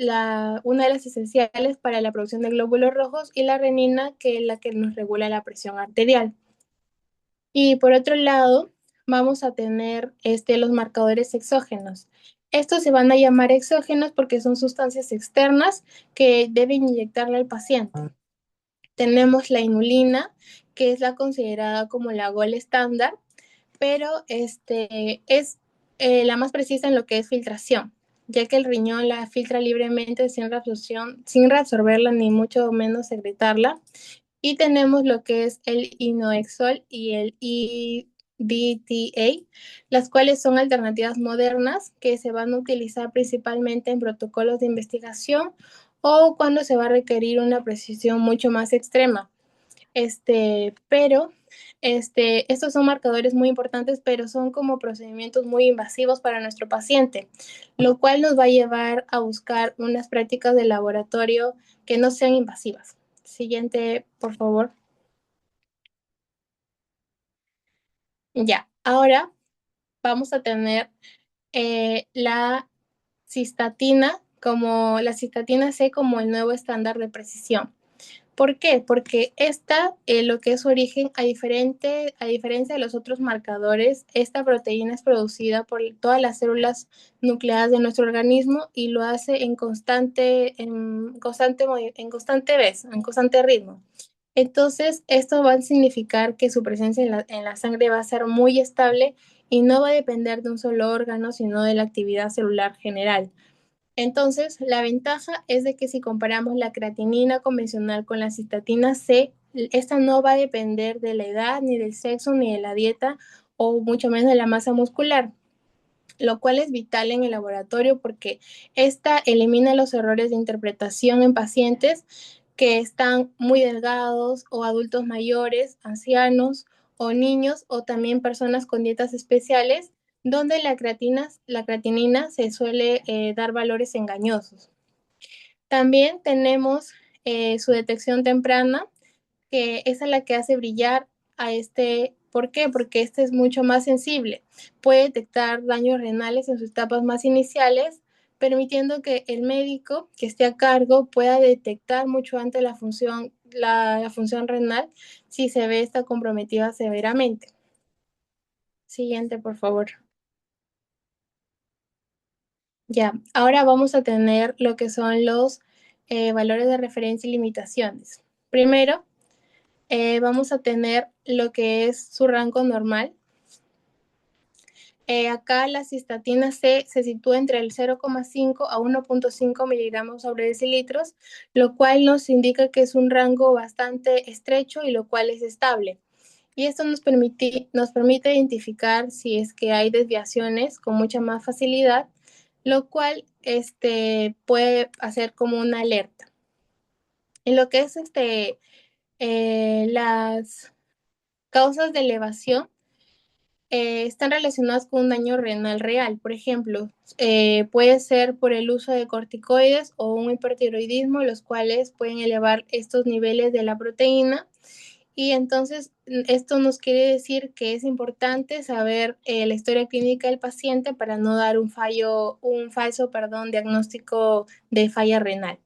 una de las esenciales para la producción de glóbulos rojos, y la renina, que es la que nos regula la presión arterial. Y por otro lado, vamos a tener los marcadores exógenos, Estos se van a llamar exógenos porque son sustancias externas que deben inyectarle al paciente. Tenemos la inulina, que es la considerada como la gold estándar, pero es la más precisa en lo que es filtración, ya que el riñón la filtra libremente sin reabsorción, sin reabsorberla ni mucho menos secretarla. Y tenemos lo que es el Inoexol y el EDTA, las cuales son alternativas modernas que se van a utilizar principalmente en protocolos de investigación o cuando se va a requerir una precisión mucho más extrema. Pero estos son marcadores muy importantes, pero son como procedimientos muy invasivos para nuestro paciente, lo cual nos va a llevar a buscar unas prácticas de laboratorio que no sean invasivas. Siguiente, por favor. Ya, ahora vamos a tener la cistatina como la cistatina C como el nuevo estándar de precisión. ¿Por qué? Porque esta, lo que es su origen, a diferencia de los otros marcadores, esta proteína es producida por todas las células nucleadas de nuestro organismo y lo hace en constante ritmo. Entonces, esto va a significar que su presencia en la sangre va a ser muy estable y no va a depender de un solo órgano, sino de la actividad celular general. Entonces, la ventaja es de que si comparamos la creatinina convencional con la cistatina C, esta no va a depender de la edad, ni del sexo, ni de la dieta, o mucho menos de la masa muscular, lo cual es vital en el laboratorio porque esta elimina los errores de interpretación en pacientes que están muy delgados o adultos mayores, ancianos o niños o también personas con dietas especiales donde la creatinina se suele dar valores engañosos. También tenemos su detección temprana, que esa es la que hace brillar a este. ¿Por qué? Porque este es mucho más sensible. Puede detectar daños renales en sus etapas más iniciales, permitiendo que el médico que esté a cargo pueda detectar mucho antes la función renal si se ve esta comprometida severamente. Siguiente, por favor. Ya, ahora vamos a tener lo que son los valores de referencia y limitaciones. Primero, vamos a tener lo que es su rango normal. Acá la cistatina C se sitúa entre el 0,5 a 1,5 miligramos sobre decilitros, lo cual nos indica que es un rango bastante estrecho y lo cual es estable. Y esto nos permite identificar si es que hay desviaciones con mucha más facilidad, lo cual puede hacer como una alerta. En lo que es las causas de elevación, están relacionadas con un daño renal real. Por ejemplo, puede ser por el uso de corticoides o un hipertiroidismo, los cuales pueden elevar estos niveles de la proteína. Y entonces esto nos quiere decir que es importante saber la historia clínica del paciente para no dar un falso diagnóstico de falla renal.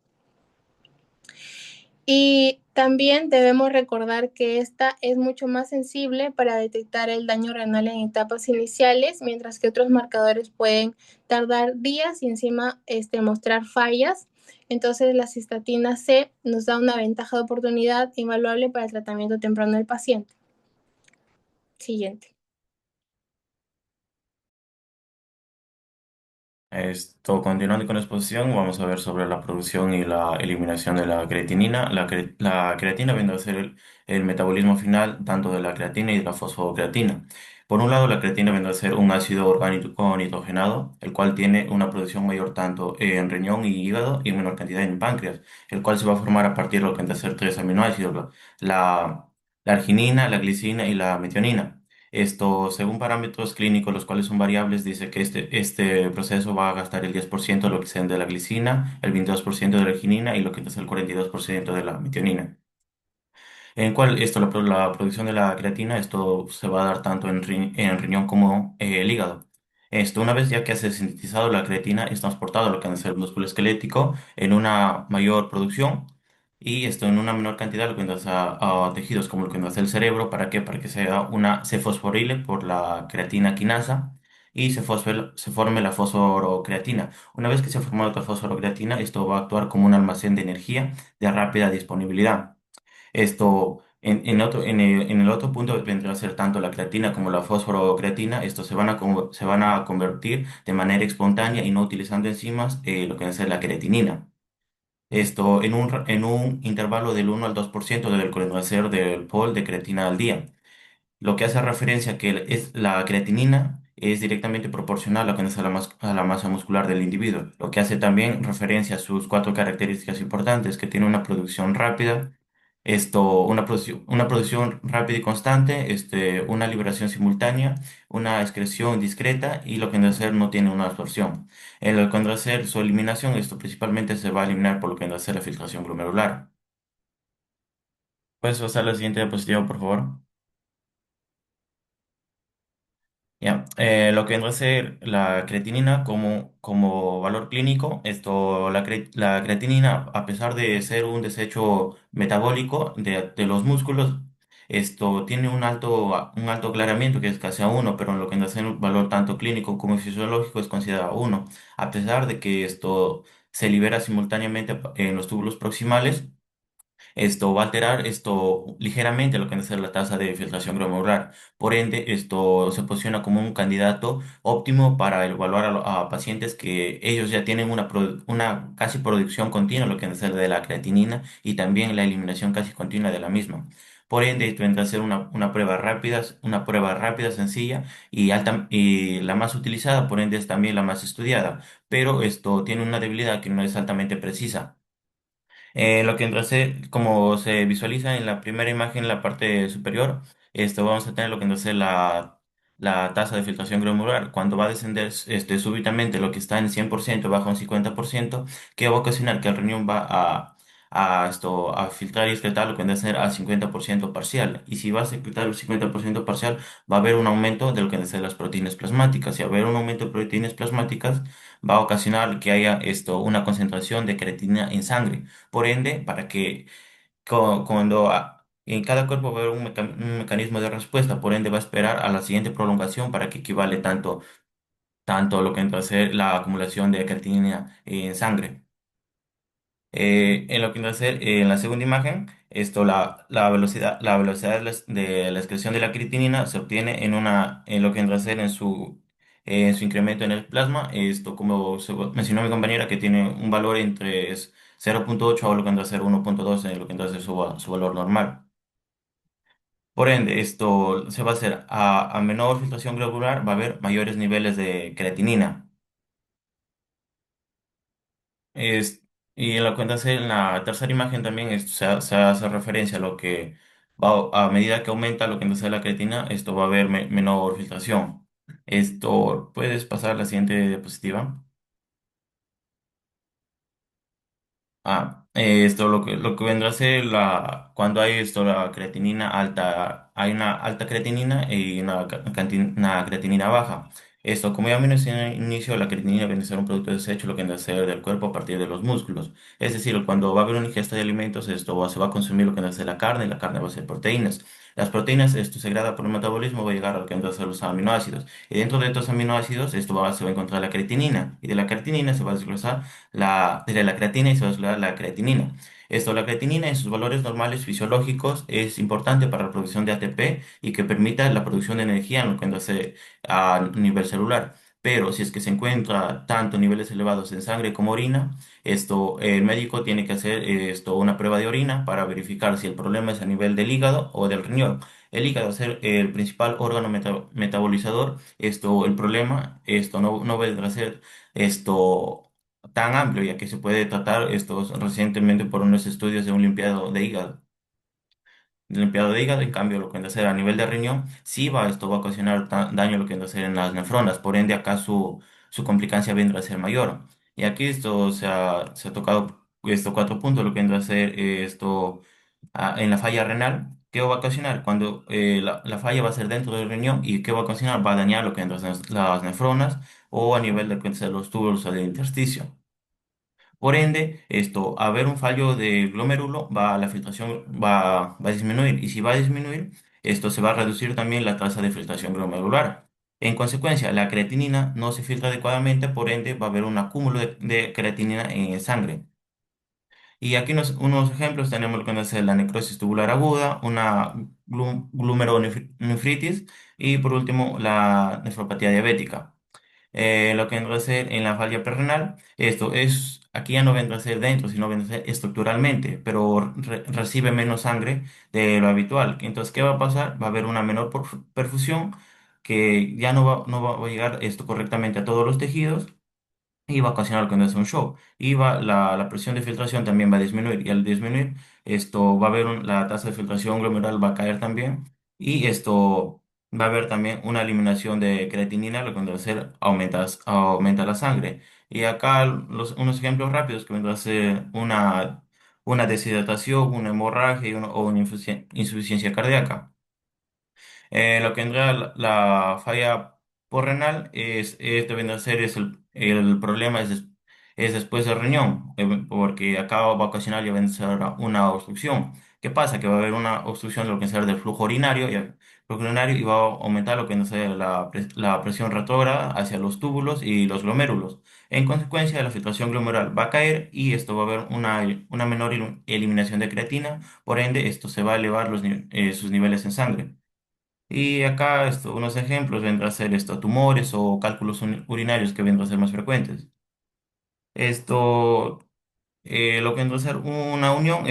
Y también debemos recordar que esta es mucho más sensible para detectar el daño renal en etapas iniciales, mientras que otros marcadores pueden tardar días y encima mostrar fallas. Entonces, la cistatina C nos da una ventaja de oportunidad invaluable para el tratamiento temprano del paciente. Siguiente. Continuando con la exposición, vamos a ver sobre la producción y la eliminación de la creatinina. La creatina viene a ser el metabolismo final tanto de la creatina y de la fosfocreatina. Por un lado, la creatina viene a ser un ácido orgánico nitrogenado, el cual tiene una producción mayor tanto en riñón y hígado y en menor cantidad en páncreas, el cual se va a formar a partir de lo que van a ser tres aminoácidos, la, la arginina, la glicina y la metionina. Esto, según parámetros clínicos, los cuales son variables, dice que este proceso va a gastar el 10% de lo que sea de la glicina, el 22% de la arginina y lo que es el 42% de la metionina. En cual esto, la producción de la creatina, esto se va a dar tanto en riñón como el hígado. Esto, una vez ya que se ha sintetizado la creatina, es transportado a lo que es el músculo esquelético en una mayor producción y esto en una menor cantidad lo que nos a tejidos como lo que nos hace el cerebro. ¿Para qué? Para que se fosforile por la creatina quinasa y se forme la fosforocreatina. Una vez que se ha formado la fosforocreatina, esto va a actuar como un almacén de energía de rápida disponibilidad. Esto, en el otro punto vendrá a ser tanto la creatina como la fosforocreatina. Estos se van a convertir de manera espontánea y no utilizando enzimas, lo que es la creatinina. Esto en un intervalo del 1 al 2% del colesterol del pol de creatina al día, lo que hace referencia a que es la creatinina es directamente proporcional a, lo que es a la masa muscular del individuo, lo que hace también referencia a sus cuatro características importantes, que tiene una producción rápida, una producción rápida y constante, una liberación simultánea, una excreción discreta y lo que vendrá a ser no tiene una absorción. En lo que vendrá a ser su eliminación, esto principalmente se va a eliminar por lo que vendrá a ser la filtración glomerular. ¿Puedes pasar a la siguiente diapositiva, por favor? Ya, lo que vendrá a ser la creatinina como valor clínico, la creatinina, a pesar de ser un desecho metabólico de los músculos, esto tiene un alto aclaramiento que es casi a 1, pero en lo que vendrá a ser un valor tanto clínico como fisiológico es considerado 1, a pesar de que esto se libera simultáneamente en los túbulos proximales. Esto va a alterar ligeramente lo que es la tasa de filtración glomerular. Por ende, esto se posiciona como un candidato óptimo para evaluar a pacientes que ellos ya tienen una casi producción continua, lo que es de la creatinina, y también la eliminación casi continua de la misma. Por ende, esto vendrá a ser una prueba rápida, sencilla y la más utilizada, por ende es también la más estudiada, pero esto tiene una debilidad que no es altamente precisa. Lo que vendrá a ser, como se visualiza en la primera imagen en la parte superior, esto vamos a tener lo que vendrá a ser la tasa de filtración glomerular. Cuando va a descender súbitamente lo que está en 100% baja un 50%, que va a ocasionar que el riñón va a filtrar y excretar lo que vendrá a ser a 50% parcial. Y si va a secretar el 50% parcial, va a haber un aumento de lo que vendrá a ser las proteínas plasmáticas. Y al haber un aumento de proteínas plasmáticas, va a ocasionar que haya una concentración de creatinina en sangre. Por ende, para que en cada cuerpo va a haber un mecanismo de respuesta, por ende va a esperar a la siguiente prolongación para que equivale tanto lo que entra a ser la acumulación de creatinina en sangre. En lo que va a ser en la segunda imagen, la velocidad de la excreción de la creatinina se obtiene en lo que vendrá a ser en su incremento en el plasma. Esto, como mencionó mi compañera, que tiene un valor entre 0,8 a lo que vendrá a ser 1,2 en lo que vendrá a ser su valor normal. Por ende, esto se va a hacer a menor filtración glomerular, va a haber mayores niveles de creatinina. Es, y en la cuenta C, en la tercera imagen también se hace referencia a lo que a medida que aumenta lo que entonces la creatina, esto va a haber menor filtración. Esto, ¿puedes pasar a la siguiente diapositiva? Lo que vendrá a ser cuando hay la creatinina alta, hay una alta creatinina y una creatinina baja. Esto, como ya mencioné al inicio, la creatinina viene a ser un producto desecho, lo que viene a ser del cuerpo a partir de los músculos. Es decir, cuando va a haber una ingesta de alimentos, se va a consumir lo que viene a ser la carne, y la carne va a ser proteínas. Las proteínas, esto se degrada por el metabolismo, va a llegar a lo que viene a ser los aminoácidos. Y dentro de estos aminoácidos, se va a encontrar la creatinina. Y de la creatinina se va a desglosar de la creatina y se va a desglosar la creatinina. La creatinina en sus valores normales fisiológicos es importante para la producción de ATP y que permita la producción de energía en lo que hace a nivel celular. Pero si es que se encuentra tanto niveles elevados en sangre como orina, el médico tiene que hacer una prueba de orina para verificar si el problema es a nivel del hígado o del riñón. El hígado es el principal órgano metabolizador. El problema, no va a ser tan amplio, ya que se puede tratar recientemente por unos estudios de un limpiado de hígado. En cambio, lo que va a hacer a nivel de riñón, sí esto va a ocasionar daño lo que va a hacer en las nefronas, por ende acá su complicancia vendrá a ser mayor. Y aquí se ha tocado estos 4 puntos, lo que vendrá a ser en la falla renal. ¿Qué va a ocasionar? Cuando la falla va a ser dentro del riñón y ¿qué va a ocasionar? Va a dañar lo que vendrá a ser las nefronas o a nivel de lo que vendrá a ser los túbulos del intersticio. Por ende, a ver un fallo de glomérulo, la filtración va a disminuir. Y si va a disminuir, esto se va a reducir también la tasa de filtración glomerular. En consecuencia, la creatinina no se filtra adecuadamente, por ende va a haber un acúmulo de creatinina en sangre. Y aquí unos ejemplos tenemos lo que es la necrosis tubular aguda, una glomerulonefritis y por último la nefropatía diabética. Lo que vendrá a ser en la falla perrenal, esto es, aquí ya no vendrá a ser dentro, sino vendrá a ser estructuralmente, pero recibe menos sangre de lo habitual. Entonces, ¿qué va a pasar? Va a haber una menor perfusión que ya no va a llegar esto correctamente a todos los tejidos y va a ocasionar cuando hace un show. La presión de filtración también va a disminuir y al disminuir esto va a haber la tasa de filtración glomerular va a caer también y esto va a haber también una eliminación de creatinina, lo que va a hacer aumenta la sangre. Y acá unos ejemplos rápidos que vendrá a ser una deshidratación, una hemorragia o una insuficiencia cardíaca. Lo que vendrá la falla renal esto viene a ser el problema es después del riñón, porque acá va a ocasionar ya viene a ser una obstrucción. ¿Qué pasa? Que va a haber una obstrucción de lo que sea del flujo urinario y va a aumentar lo que viene a ser la presión retrógrada hacia los túbulos y los glomérulos. En consecuencia, la filtración glomerular va a caer y esto va a haber una menor eliminación de creatina, por ende, esto se va a elevar sus niveles en sangre. Y acá unos ejemplos vendrán a ser tumores o cálculos urinarios que vendrán a ser más frecuentes. Esto, lo que vendrá a ser una unión,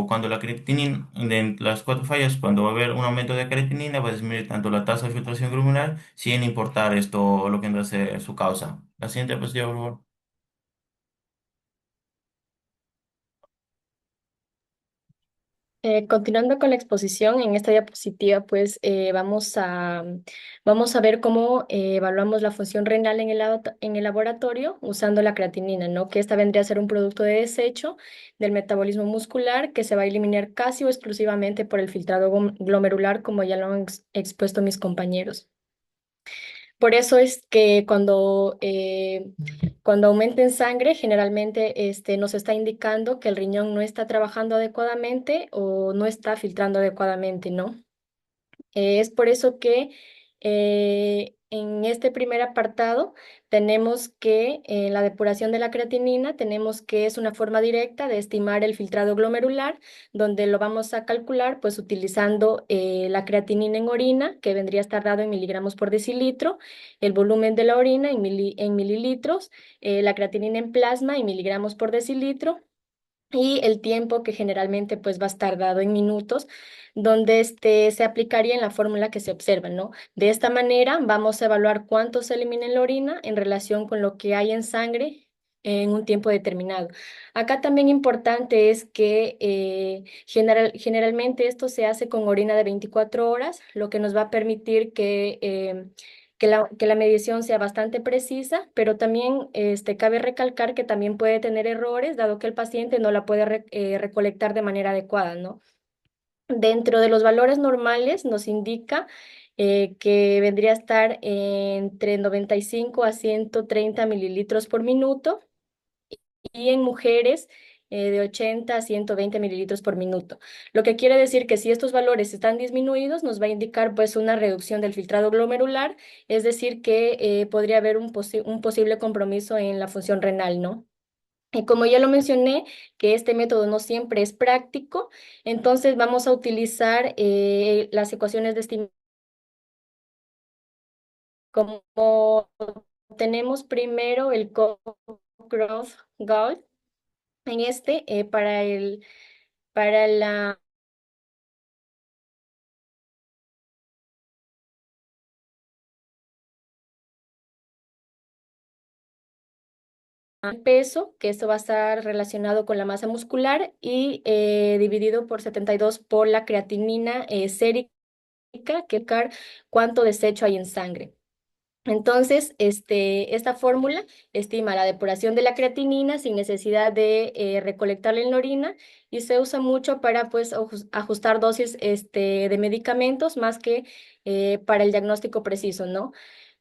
cuando la creatinina, de las cuatro fallas, cuando va a haber un aumento de creatinina, va a disminuir tanto la tasa de filtración glomerular, sin importar lo que vendrá a ser su causa. La siguiente diapositiva, por favor. Continuando con la exposición, en esta diapositiva pues vamos a ver cómo evaluamos la función renal en en el laboratorio usando la creatinina, ¿no? Que esta vendría a ser un producto de desecho del metabolismo muscular que se va a eliminar casi o exclusivamente por el filtrado glomerular, como ya lo han expuesto mis compañeros. Por eso es que cuando aumenta en sangre, generalmente nos está indicando que el riñón no está trabajando adecuadamente o no está filtrando adecuadamente, ¿no? Es por eso que en este primer apartado tenemos que en la depuración de la creatinina tenemos que es una forma directa de estimar el filtrado glomerular, donde lo vamos a calcular pues utilizando la creatinina en orina, que vendría a estar dado en miligramos por decilitro, el volumen de la orina en mililitros, la creatinina en plasma en miligramos por decilitro y el tiempo que generalmente pues va a estar dado en minutos, donde se aplicaría en la fórmula que se observa, ¿no? De esta manera vamos a evaluar cuánto se elimina en la orina en relación con lo que hay en sangre en un tiempo determinado. Acá también importante es que generalmente esto se hace con orina de 24 horas, lo que nos va a permitir que la medición sea bastante precisa, pero también cabe recalcar que también puede tener errores, dado que el paciente no la puede recolectar de manera adecuada, ¿no? Dentro de los valores normales nos indica que vendría a estar entre 95 a 130 mililitros por minuto y en mujeres de 80 a 120 mililitros por minuto. Lo que quiere decir que si estos valores están disminuidos, nos va a indicar pues una reducción del filtrado glomerular, es decir, que podría haber un posible compromiso en la función renal, ¿no? Y como ya lo mencioné, que este método no siempre es práctico, entonces vamos a utilizar las ecuaciones de estimación. Como tenemos primero el Cross-Gault, en para la peso, que esto va a estar relacionado con la masa muscular y dividido por 72 por la creatinina sérica, que es cuánto desecho hay en sangre. Entonces, esta fórmula estima la depuración de la creatinina sin necesidad de recolectarla en la orina y se usa mucho para pues, ajustar dosis de medicamentos más que para el diagnóstico preciso, ¿no?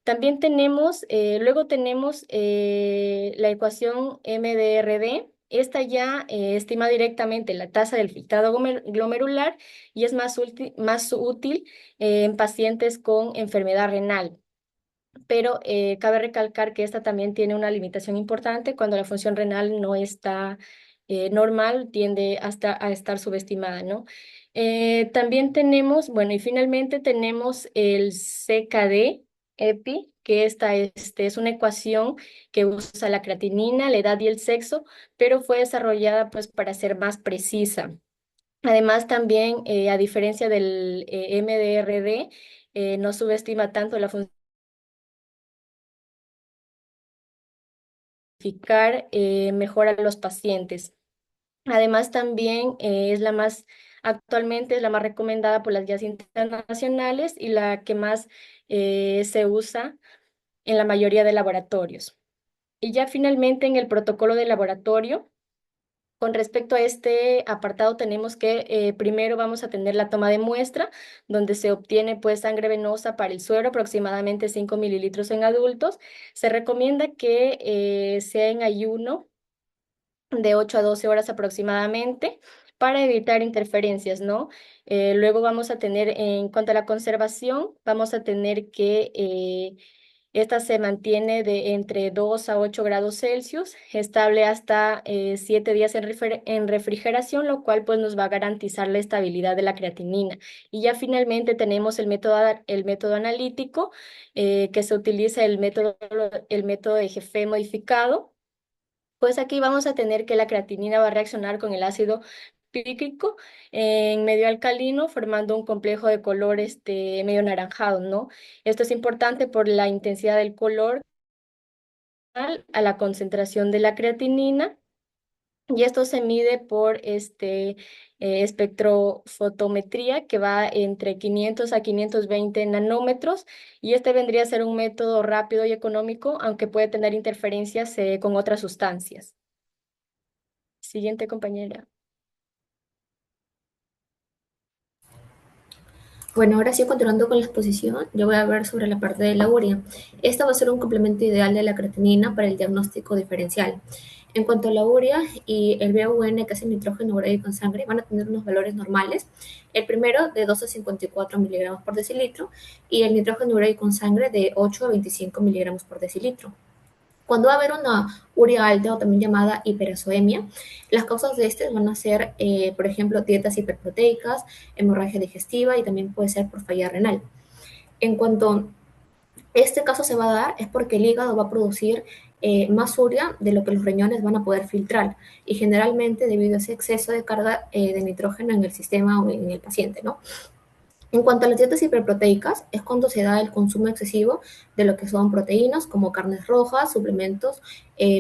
También luego tenemos la ecuación MDRD. Esta ya estima directamente la tasa del filtrado glomerular y es más útil en pacientes con enfermedad renal. pero cabe recalcar que esta también tiene una limitación importante cuando la función renal no está normal, tiende a estar subestimada, ¿no? También tenemos, bueno, y finalmente tenemos el CKD-EPI, que esta es una ecuación que usa la creatinina, la edad y el sexo, pero fue desarrollada pues para ser más precisa. Además, también, a diferencia del MDRD, no subestima tanto la función mejor a los pacientes. Además, también actualmente es la más recomendada por las guías internacionales y la que más se usa en la mayoría de laboratorios. Y ya finalmente en el protocolo de laboratorio, con respecto a este apartado, tenemos que primero vamos a tener la toma de muestra, donde se obtiene pues sangre venosa para el suero, aproximadamente 5 mililitros en adultos. Se recomienda que sea en ayuno de 8 a 12 horas aproximadamente para evitar interferencias, ¿no? Luego vamos a tener, en cuanto a la conservación, vamos a tener que esta se mantiene de entre 2 a 8 grados Celsius, estable hasta 7 días en refrigeración, lo cual pues nos va a garantizar la estabilidad de la creatinina. Y ya finalmente tenemos el método analítico, que se utiliza el método de Jefe modificado. Pues aquí vamos a tener que la creatinina va a reaccionar con el ácido pícrico en medio alcalino, formando un complejo de color medio anaranjado, ¿no? Esto es importante por la intensidad del color a la concentración de la creatinina, y esto se mide por espectrofotometría, que va entre 500 a 520 nanómetros, y este vendría a ser un método rápido y económico, aunque puede tener interferencias con otras sustancias. Siguiente, compañera. Bueno, ahora sí, continuando con la exposición, yo voy a hablar sobre la parte de la urea. Esta va a ser un complemento ideal de la creatinina para el diagnóstico diferencial. En cuanto a la urea y el BUN, que es el nitrógeno ureico en sangre, van a tener unos valores normales. El primero de 2 a 54 miligramos por decilitro y el nitrógeno ureico en sangre de 8 a 25 miligramos por decilitro. Cuando va a haber una urea alta o también llamada hiperazoemia, las causas de este van a ser, por ejemplo, dietas hiperproteicas, hemorragia digestiva y también puede ser por falla renal. En cuanto este caso se va a dar es porque el hígado va a producir más urea de lo que los riñones van a poder filtrar y generalmente debido a ese exceso de carga de nitrógeno en el sistema o en el paciente, ¿no? En cuanto a las dietas hiperproteicas, es cuando se da el consumo excesivo de lo que son proteínas como carnes rojas, suplementos,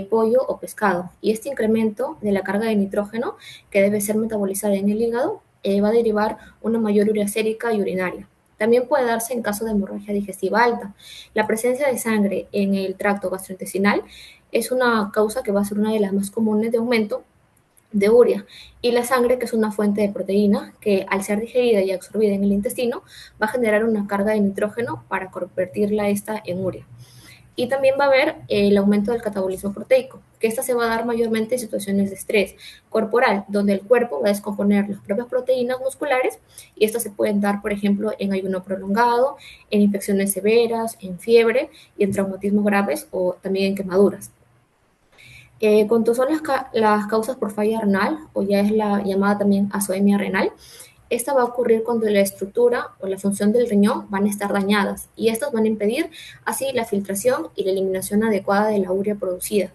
pollo o pescado. Y este incremento de la carga de nitrógeno que debe ser metabolizada en el hígado va a derivar una mayor urea sérica y urinaria. También puede darse en caso de hemorragia digestiva alta. La presencia de sangre en el tracto gastrointestinal es una causa que va a ser una de las más comunes de aumento de urea, y la sangre, que es una fuente de proteína que al ser digerida y absorbida en el intestino va a generar una carga de nitrógeno para convertirla esta en urea. Y también va a haber el aumento del catabolismo proteico, que esta se va a dar mayormente en situaciones de estrés corporal, donde el cuerpo va a descomponer las propias proteínas musculares, y estas se pueden dar, por ejemplo, en ayuno prolongado, en infecciones severas, en fiebre y en traumatismos graves o también en quemaduras. Cuando son las causas por falla renal, o ya es la llamada también azoemia renal, esta va a ocurrir cuando la estructura o la función del riñón van a estar dañadas, y estas van a impedir así la filtración y la eliminación adecuada de la urea producida.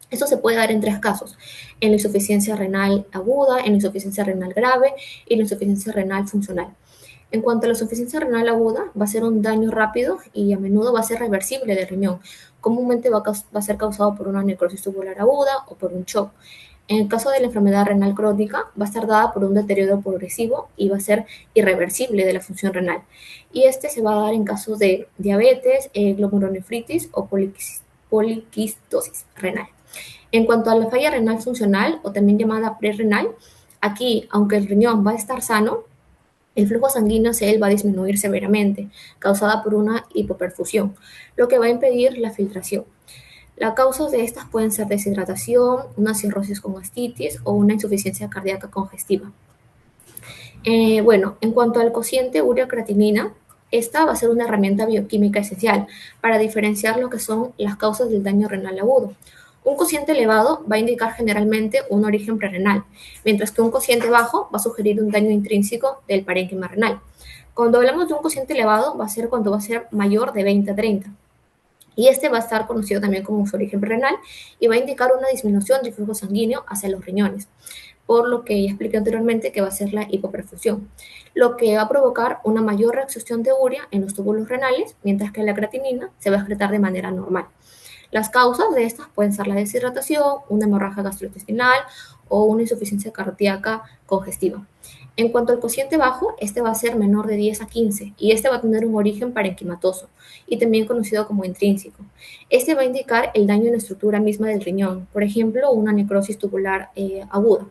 Esto se puede dar en 3 casos: en la insuficiencia renal aguda, en la insuficiencia renal grave y en la insuficiencia renal funcional. En cuanto a la insuficiencia renal aguda, va a ser un daño rápido y a menudo va a ser reversible del riñón. Comúnmente va a ser causado por una necrosis tubular aguda o por un shock. En el caso de la enfermedad renal crónica, va a estar dada por un deterioro progresivo y va a ser irreversible de la función renal. Y este se va a dar en casos de diabetes, glomerulonefritis o poliquistosis renal. En cuanto a la falla renal funcional, o también llamada prerrenal, aquí, aunque el riñón va a estar sano, el flujo sanguíneo hacia él va a disminuir severamente, causada por una hipoperfusión, lo que va a impedir la filtración. Las causas de estas pueden ser deshidratación, una cirrosis con mastitis o una insuficiencia cardíaca congestiva. Bueno, en cuanto al cociente urea-creatinina, Esta va a ser una herramienta bioquímica esencial para diferenciar lo que son las causas del daño renal agudo. Un cociente elevado va a indicar generalmente un origen prerrenal, mientras que un cociente bajo va a sugerir un daño intrínseco del parénquima renal. Cuando hablamos de un cociente elevado, va a ser cuando va a ser mayor de 20 a 30. Y este va a estar conocido también como su origen renal y va a indicar una disminución del flujo sanguíneo hacia los riñones, por lo que ya expliqué anteriormente que va a ser la hipoperfusión, lo que va a provocar una mayor reabsorción de urea en los túbulos renales, mientras que la creatinina se va a excretar de manera normal. Las causas de estas pueden ser la deshidratación, una hemorragia gastrointestinal o una insuficiencia cardíaca congestiva. En cuanto al cociente bajo, este va a ser menor de 10 a 15 y este va a tener un origen parenquimatoso y también conocido como intrínseco. Este va a indicar el daño en la estructura misma del riñón, por ejemplo, una necrosis tubular aguda.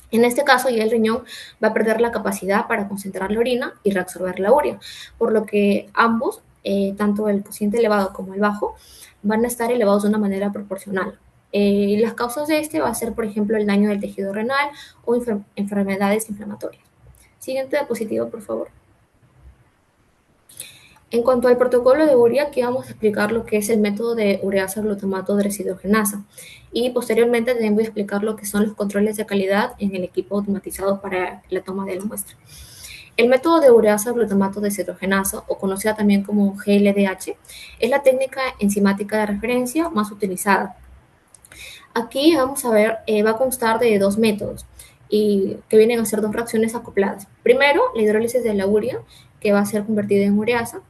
En este caso, ya el riñón va a perder la capacidad para concentrar la orina y reabsorber la urea, por lo que ambos, tanto el cociente elevado como el bajo, van a estar elevados de una manera proporcional. Las causas de este va a ser, por ejemplo, el daño del tejido renal o enfermedades inflamatorias. Siguiente diapositiva, por favor. En cuanto al protocolo de urea, aquí vamos a explicar lo que es el método de ureasa glutamato deshidrogenasa y posteriormente también voy a explicar lo que son los controles de calidad en el equipo automatizado para la toma de la muestra. El método de ureasa glutamato deshidrogenasa, o conocida también como GLDH, es la técnica enzimática de referencia más utilizada. Aquí vamos a ver, va a constar de dos métodos y que vienen a ser dos reacciones acopladas. Primero, la hidrólisis de la urea, que va a ser convertida en ureasa,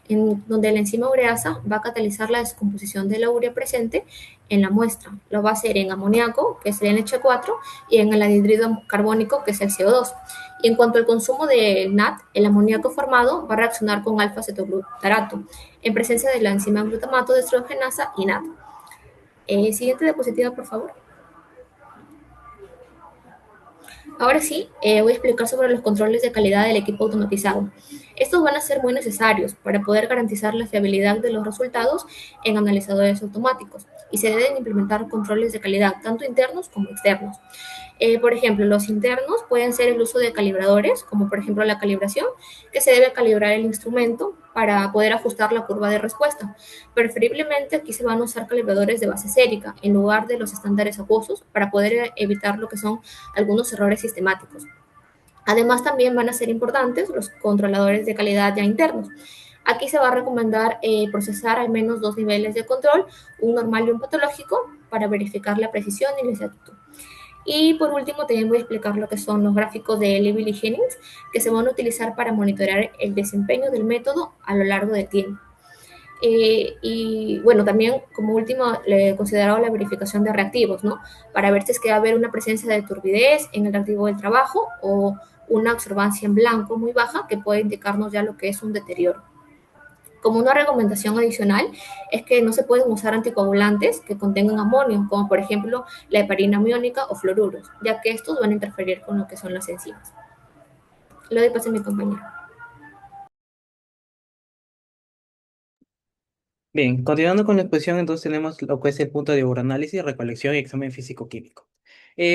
en donde la enzima ureasa va a catalizar la descomposición de la urea presente en la muestra. Lo va a hacer en amoníaco, que es el NH4, y en el anhídrido carbónico, que es el CO2. Y en cuanto al consumo de NAD, el amoníaco formado va a reaccionar con alfa-cetoglutarato en presencia de la enzima glutamato deshidrogenasa y NAD. Siguiente diapositiva, por favor. Ahora sí, voy a explicar sobre los controles de calidad del equipo automatizado. Estos van a ser muy necesarios para poder garantizar la fiabilidad de los resultados en analizadores automáticos y se deben implementar controles de calidad tanto internos como externos. Por ejemplo, los internos pueden ser el uso de calibradores, como por ejemplo la calibración, que se debe calibrar el instrumento para poder ajustar la curva de respuesta. Preferiblemente aquí se van a usar calibradores de base sérica en lugar de los estándares acuosos para poder evitar lo que son algunos errores sistemáticos. Además, también van a ser importantes los controladores de calidad ya internos. Aquí se va a recomendar procesar al menos dos niveles de control, un normal y un patológico, para verificar la precisión y la exactitud. Y por último, también voy a explicar lo que son los gráficos de Livy y Jennings, que se van a utilizar para monitorear el desempeño del método a lo largo del tiempo. Y bueno, también como último le he considerado la verificación de reactivos, ¿no? Para ver si es que va a haber una presencia de turbidez en el reactivo del trabajo o una absorbancia en blanco muy baja que puede indicarnos ya lo que es un deterioro. Como una recomendación adicional es que no se pueden usar anticoagulantes que contengan amonio, como por ejemplo la heparina amiónica o fluoruros, ya que estos van a interferir con lo que son las enzimas. Lo doy paso a mi compañero. Bien, continuando con la exposición, entonces tenemos lo que es el punto de uroanálisis, recolección y examen físico-químico.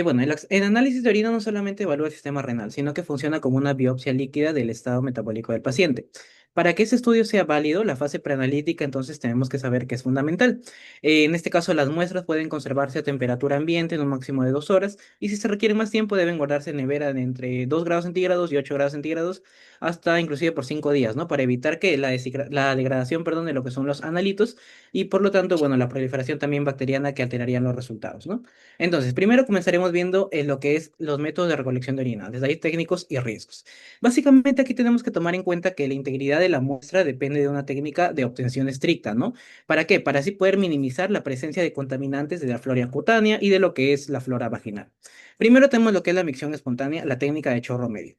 Bueno, el análisis de orina no solamente evalúa el sistema renal, sino que funciona como una biopsia líquida del estado metabólico del paciente. Para que ese estudio sea válido, la fase preanalítica entonces tenemos que saber que es fundamental. En este caso, las muestras pueden conservarse a temperatura ambiente en un máximo de 2 horas y si se requiere más tiempo deben guardarse en nevera de entre 2 grados centígrados y 8 grados centígrados hasta inclusive por 5 días, ¿no? Para evitar que la degradación, perdón, de lo que son los analitos y por lo tanto, bueno, la proliferación también bacteriana que alterarían los resultados, ¿no? Entonces, primero comenzaremos viendo lo que es los métodos de recolección de orina, detalles técnicos y riesgos. Básicamente aquí tenemos que tomar en cuenta que la integridad de la muestra depende de una técnica de obtención estricta, ¿no? ¿Para qué? Para así poder minimizar la presencia de contaminantes de la flora cutánea y de lo que es la flora vaginal. Primero tenemos lo que es la micción espontánea, la técnica de chorro medio.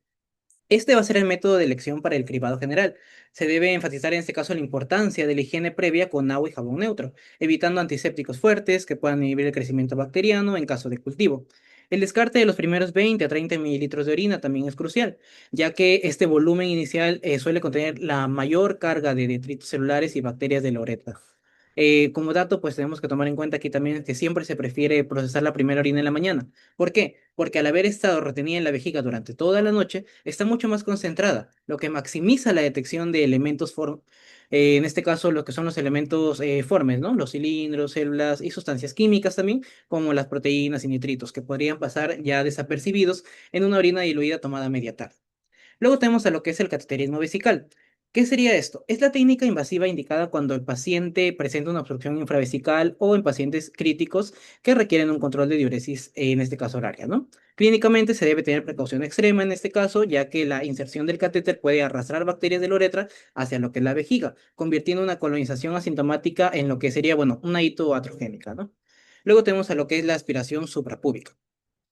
Este va a ser el método de elección para el cribado general. Se debe enfatizar en este caso la importancia de la higiene previa con agua y jabón neutro, evitando antisépticos fuertes que puedan inhibir el crecimiento bacteriano en caso de cultivo. El descarte de los primeros 20 a 30 mililitros de orina también es crucial, ya que este volumen inicial suele contener la mayor carga de detritos celulares y bacterias de la uretra. Como dato, pues tenemos que tomar en cuenta aquí también que siempre se prefiere procesar la primera orina en la mañana. ¿Por qué? Porque al haber estado retenida en la vejiga durante toda la noche, está mucho más concentrada, lo que maximiza la detección de elementos en este caso, lo que son los elementos formes, ¿no? Los cilindros, células y sustancias químicas también, como las proteínas y nitritos, que podrían pasar ya desapercibidos en una orina diluida tomada a media tarde. Luego tenemos a lo que es el cateterismo vesical. ¿Qué sería esto? Es la técnica invasiva indicada cuando el paciente presenta una obstrucción infravesical o en pacientes críticos que requieren un control de diuresis, en este caso horaria, ¿no? Clínicamente se debe tener precaución extrema en este caso, ya que la inserción del catéter puede arrastrar bacterias de la uretra hacia lo que es la vejiga, convirtiendo una colonización asintomática en lo que sería, bueno, una hitoatrogénica, ¿no? Luego tenemos a lo que es la aspiración suprapúbica.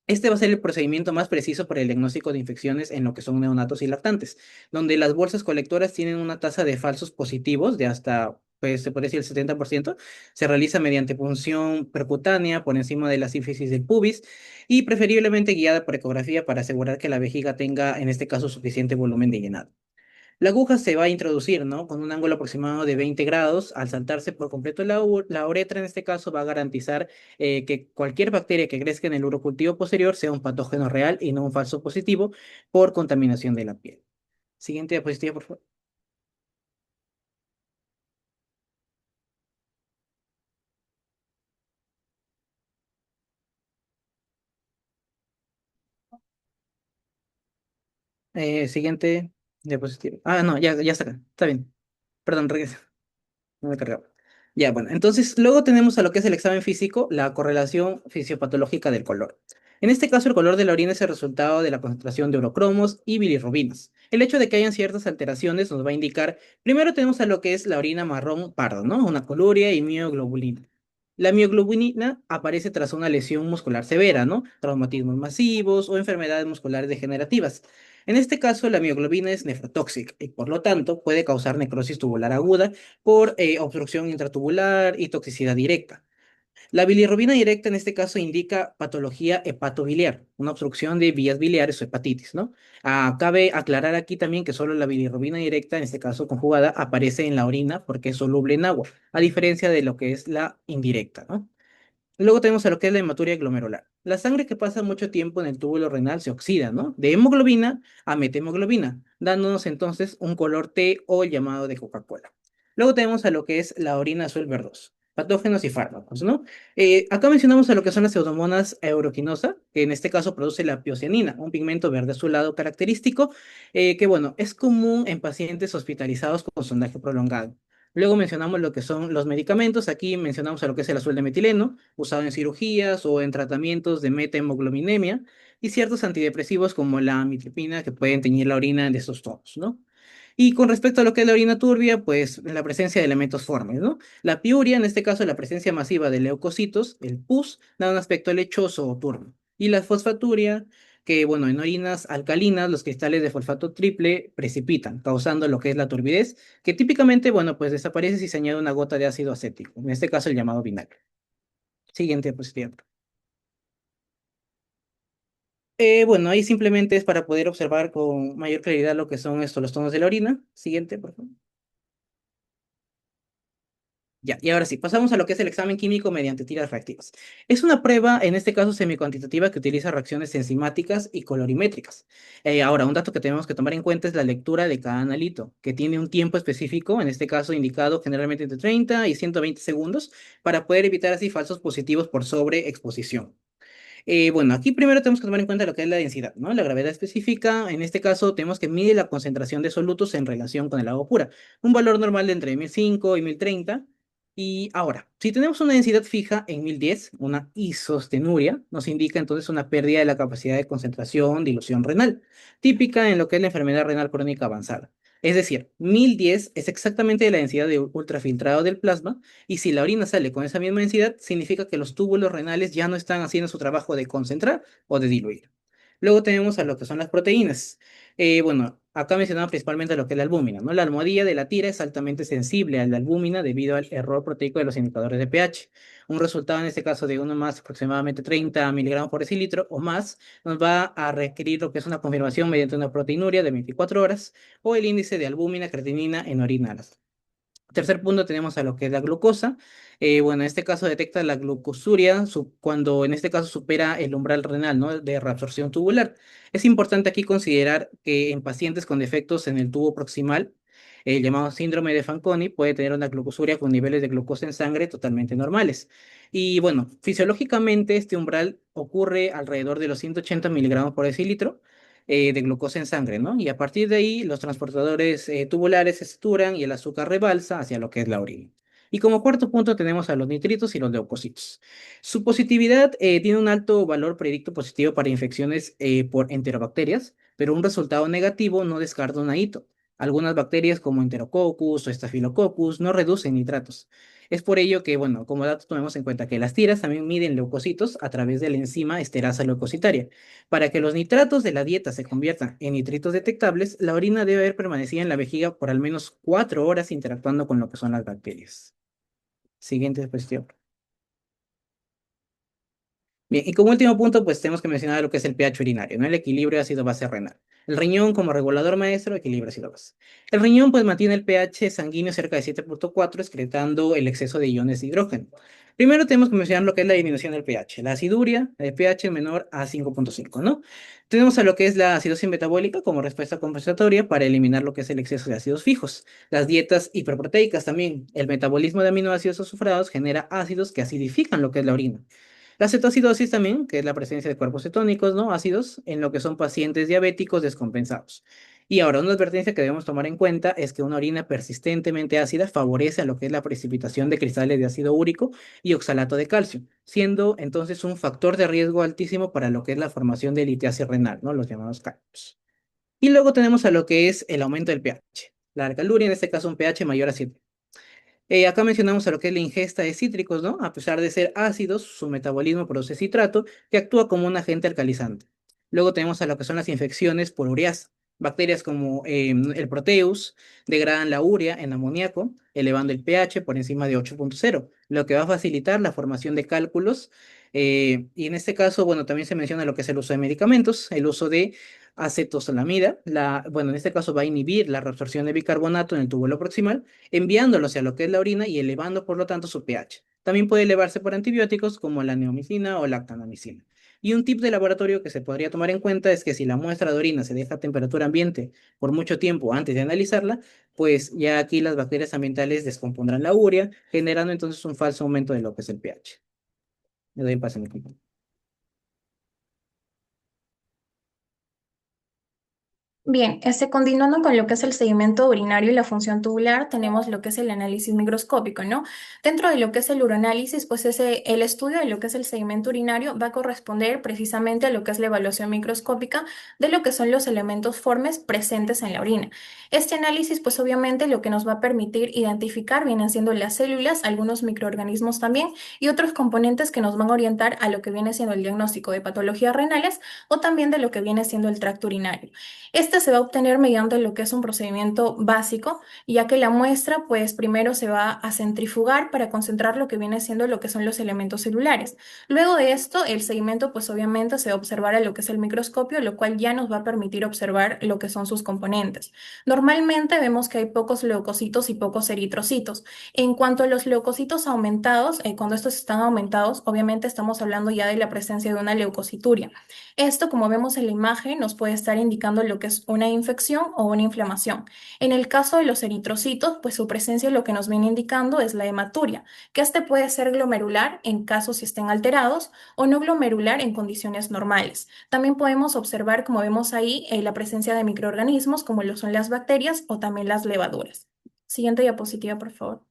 Este va a ser el procedimiento más preciso para el diagnóstico de infecciones en lo que son neonatos y lactantes, donde las bolsas colectoras tienen una tasa de falsos positivos de hasta, pues se puede decir el 70%. Se realiza mediante punción percutánea por encima de la sínfisis del pubis y preferiblemente guiada por ecografía para asegurar que la vejiga tenga, en este caso, suficiente volumen de llenado. La aguja se va a introducir, ¿no? Con un ángulo aproximado de 20 grados. Al saltarse por completo la uretra, en este caso, va a garantizar que cualquier bacteria que crezca en el urocultivo posterior sea un patógeno real y no un falso positivo por contaminación de la piel. Siguiente diapositiva, por favor. Siguiente diapositiva. Ah, no, ya está acá. Está bien. Perdón, regresa. No me cargaba. Ya, bueno, entonces luego tenemos a lo que es el examen físico, la correlación fisiopatológica del color. En este caso, el color de la orina es el resultado de la concentración de urocromos y bilirrubinas. El hecho de que hayan ciertas alteraciones nos va a indicar, primero tenemos a lo que es la orina marrón pardo, ¿no? Una coluria y mioglobulina. La mioglobulina aparece tras una lesión muscular severa, ¿no? Traumatismos masivos o enfermedades musculares degenerativas. En este caso, la mioglobina es nefrotóxica y por lo tanto puede causar necrosis tubular aguda por obstrucción intratubular y toxicidad directa. La bilirrubina directa en este caso indica patología hepatobiliar, una obstrucción de vías biliares o hepatitis, ¿no? Cabe aclarar aquí también que solo la bilirrubina directa, en este caso conjugada, aparece en la orina porque es soluble en agua, a diferencia de lo que es la indirecta, ¿no? Luego tenemos a lo que es la hematuria glomerular. La sangre que pasa mucho tiempo en el túbulo renal se oxida, ¿no? De hemoglobina a methemoglobina, dándonos entonces un color té o el llamado de Coca-Cola. Luego tenemos a lo que es la orina azul verdosa, patógenos y fármacos, ¿no? Acá mencionamos a lo que son las pseudomonas aeruginosa, que en este caso produce la piocianina, un pigmento verde azulado característico, que bueno, es común en pacientes hospitalizados con sondaje prolongado. Luego mencionamos lo que son los medicamentos. Aquí mencionamos a lo que es el azul de metileno, usado en cirugías o en tratamientos de metahemoglobinemia, y ciertos antidepresivos como la amitripina que pueden teñir la orina de estos tonos, ¿no? Y con respecto a lo que es la orina turbia, pues la presencia de elementos formes, ¿no? La piuria, en este caso, la presencia masiva de leucocitos, el pus, da un aspecto lechoso o turbio. Y la fosfaturia, que bueno, en orinas alcalinas, los cristales de fosfato triple precipitan, causando lo que es la turbidez, que típicamente, bueno, pues desaparece si se añade una gota de ácido acético, en este caso el llamado vinagre. Siguiente diapositiva. Bueno, ahí simplemente es para poder observar con mayor claridad lo que son estos, los tonos de la orina. Siguiente, por favor. Ya, y ahora sí, pasamos a lo que es el examen químico mediante tiras reactivas. Es una prueba, en este caso semicuantitativa, que utiliza reacciones enzimáticas y colorimétricas. Ahora, un dato que tenemos que tomar en cuenta es la lectura de cada analito, que tiene un tiempo específico, en este caso indicado generalmente entre 30 y 120 segundos, para poder evitar así falsos positivos por sobreexposición. Bueno, aquí primero tenemos que tomar en cuenta lo que es la densidad, ¿no? La gravedad específica, en este caso tenemos que medir la concentración de solutos en relación con el agua pura. Un valor normal de entre 1005 y 1030. Y ahora, si tenemos una densidad fija en 1010, una isostenuria, nos indica entonces una pérdida de la capacidad de concentración, dilución renal, típica en lo que es la enfermedad renal crónica avanzada. Es decir, 1010 es exactamente la densidad de ultrafiltrado del plasma y si la orina sale con esa misma densidad, significa que los túbulos renales ya no están haciendo su trabajo de concentrar o de diluir. Luego tenemos a lo que son las proteínas. Bueno, acá mencionamos principalmente lo que es la albúmina, ¿no? La almohadilla de la tira es altamente sensible a la albúmina debido al error proteico de los indicadores de pH. Un resultado en este caso de uno más aproximadamente 30 miligramos por decilitro o más nos va a requerir lo que es una confirmación mediante una proteinuria de 24 horas o el índice de albúmina creatinina en orina. Tercer punto tenemos a lo que es la glucosa. Bueno, en este caso detecta la glucosuria cuando en este caso supera el umbral renal, ¿no? De reabsorción tubular. Es importante aquí considerar que en pacientes con defectos en el tubo proximal, el llamado síndrome de Fanconi puede tener una glucosuria con niveles de glucosa en sangre totalmente normales. Y bueno, fisiológicamente este umbral ocurre alrededor de los 180 miligramos por decilitro de glucosa en sangre, ¿no? Y a partir de ahí, los transportadores tubulares se saturan y el azúcar rebalsa hacia lo que es la orina. Y como cuarto punto tenemos a los nitritos y los leucocitos. Su positividad tiene un alto valor predicto positivo para infecciones por enterobacterias, pero un resultado negativo no descarta un hito. Algunas bacterias como Enterococcus o Staphylococcus no reducen nitratos. Es por ello que, bueno, como dato tomemos en cuenta que las tiras también miden leucocitos a través de la enzima esterasa leucocitaria. Para que los nitratos de la dieta se conviertan en nitritos detectables, la orina debe haber permanecido en la vejiga por al menos 4 horas interactuando con lo que son las bacterias. Siguiente cuestión. Bien, y como último punto, pues tenemos que mencionar lo que es el pH urinario, ¿no? El equilibrio ácido-base renal. El riñón como regulador maestro equilibra ácido-base. El riñón pues mantiene el pH sanguíneo cerca de 7,4, excretando el exceso de iones de hidrógeno. Primero tenemos que mencionar lo que es la disminución del pH. La aciduria, el pH menor a 5,5, ¿no? Tenemos a lo que es la acidosis metabólica como respuesta compensatoria para eliminar lo que es el exceso de ácidos fijos. Las dietas hiperproteicas también. El metabolismo de aminoácidos azufrados genera ácidos que acidifican lo que es la orina. La cetoacidosis también, que es la presencia de cuerpos cetónicos, ¿no? Ácidos, en lo que son pacientes diabéticos descompensados. Y ahora, una advertencia que debemos tomar en cuenta es que una orina persistentemente ácida favorece a lo que es la precipitación de cristales de ácido úrico y oxalato de calcio, siendo entonces un factor de riesgo altísimo para lo que es la formación de litiasis renal, ¿no? Los llamados CALPS. Y luego tenemos a lo que es el aumento del pH. La alcaluria, en este caso un pH mayor a 7. Acá mencionamos a lo que es la ingesta de cítricos, ¿no? A pesar de ser ácidos, su metabolismo produce citrato, que actúa como un agente alcalizante. Luego tenemos a lo que son las infecciones por ureasa. Bacterias como el Proteus degradan la urea en amoníaco, elevando el pH por encima de 8,0, lo que va a facilitar la formación de cálculos. Y en este caso, bueno, también se menciona lo que es el uso de medicamentos, el uso de acetosalamida, bueno, en este caso va a inhibir la reabsorción de bicarbonato en el túbulo proximal, enviándolo hacia lo que es la orina y elevando por lo tanto su pH. También puede elevarse por antibióticos como la neomicina o la actanamicina. Y un tip de laboratorio que se podría tomar en cuenta es que si la muestra de orina se deja a temperatura ambiente por mucho tiempo antes de analizarla, pues ya aquí las bacterias ambientales descompondrán la urea, generando entonces un falso aumento de lo que es el pH. Le doy paso a mi compañero. Bien, continuando con lo que es el segmento urinario y la función tubular, tenemos lo que es el análisis microscópico, ¿no? Dentro de lo que es el uroanálisis, pues el estudio de lo que es el segmento urinario va a corresponder precisamente a lo que es la evaluación microscópica de lo que son los elementos formes presentes en la orina. Este análisis, pues obviamente lo que nos va a permitir identificar vienen siendo las células, algunos microorganismos también y otros componentes que nos van a orientar a lo que viene siendo el diagnóstico de patologías renales o también de lo que viene siendo el tracto urinario. Este se va a obtener mediante lo que es un procedimiento básico, ya que la muestra, pues primero se va a centrifugar para concentrar lo que viene siendo lo que son los elementos celulares. Luego de esto, el segmento, pues obviamente se va a observar a lo que es el microscopio, lo cual ya nos va a permitir observar lo que son sus componentes. Normalmente vemos que hay pocos leucocitos y pocos eritrocitos. En cuanto a los leucocitos aumentados, cuando estos están aumentados, obviamente estamos hablando ya de la presencia de una leucocituria. Esto, como vemos en la imagen, nos puede estar indicando lo que es una infección o una inflamación. En el caso de los eritrocitos, pues su presencia lo que nos viene indicando es la hematuria, que este puede ser glomerular en caso si estén alterados o no glomerular en condiciones normales. También podemos observar, como vemos ahí, la presencia de microorganismos como lo son las bacterias o también las levaduras. Siguiente diapositiva, por favor.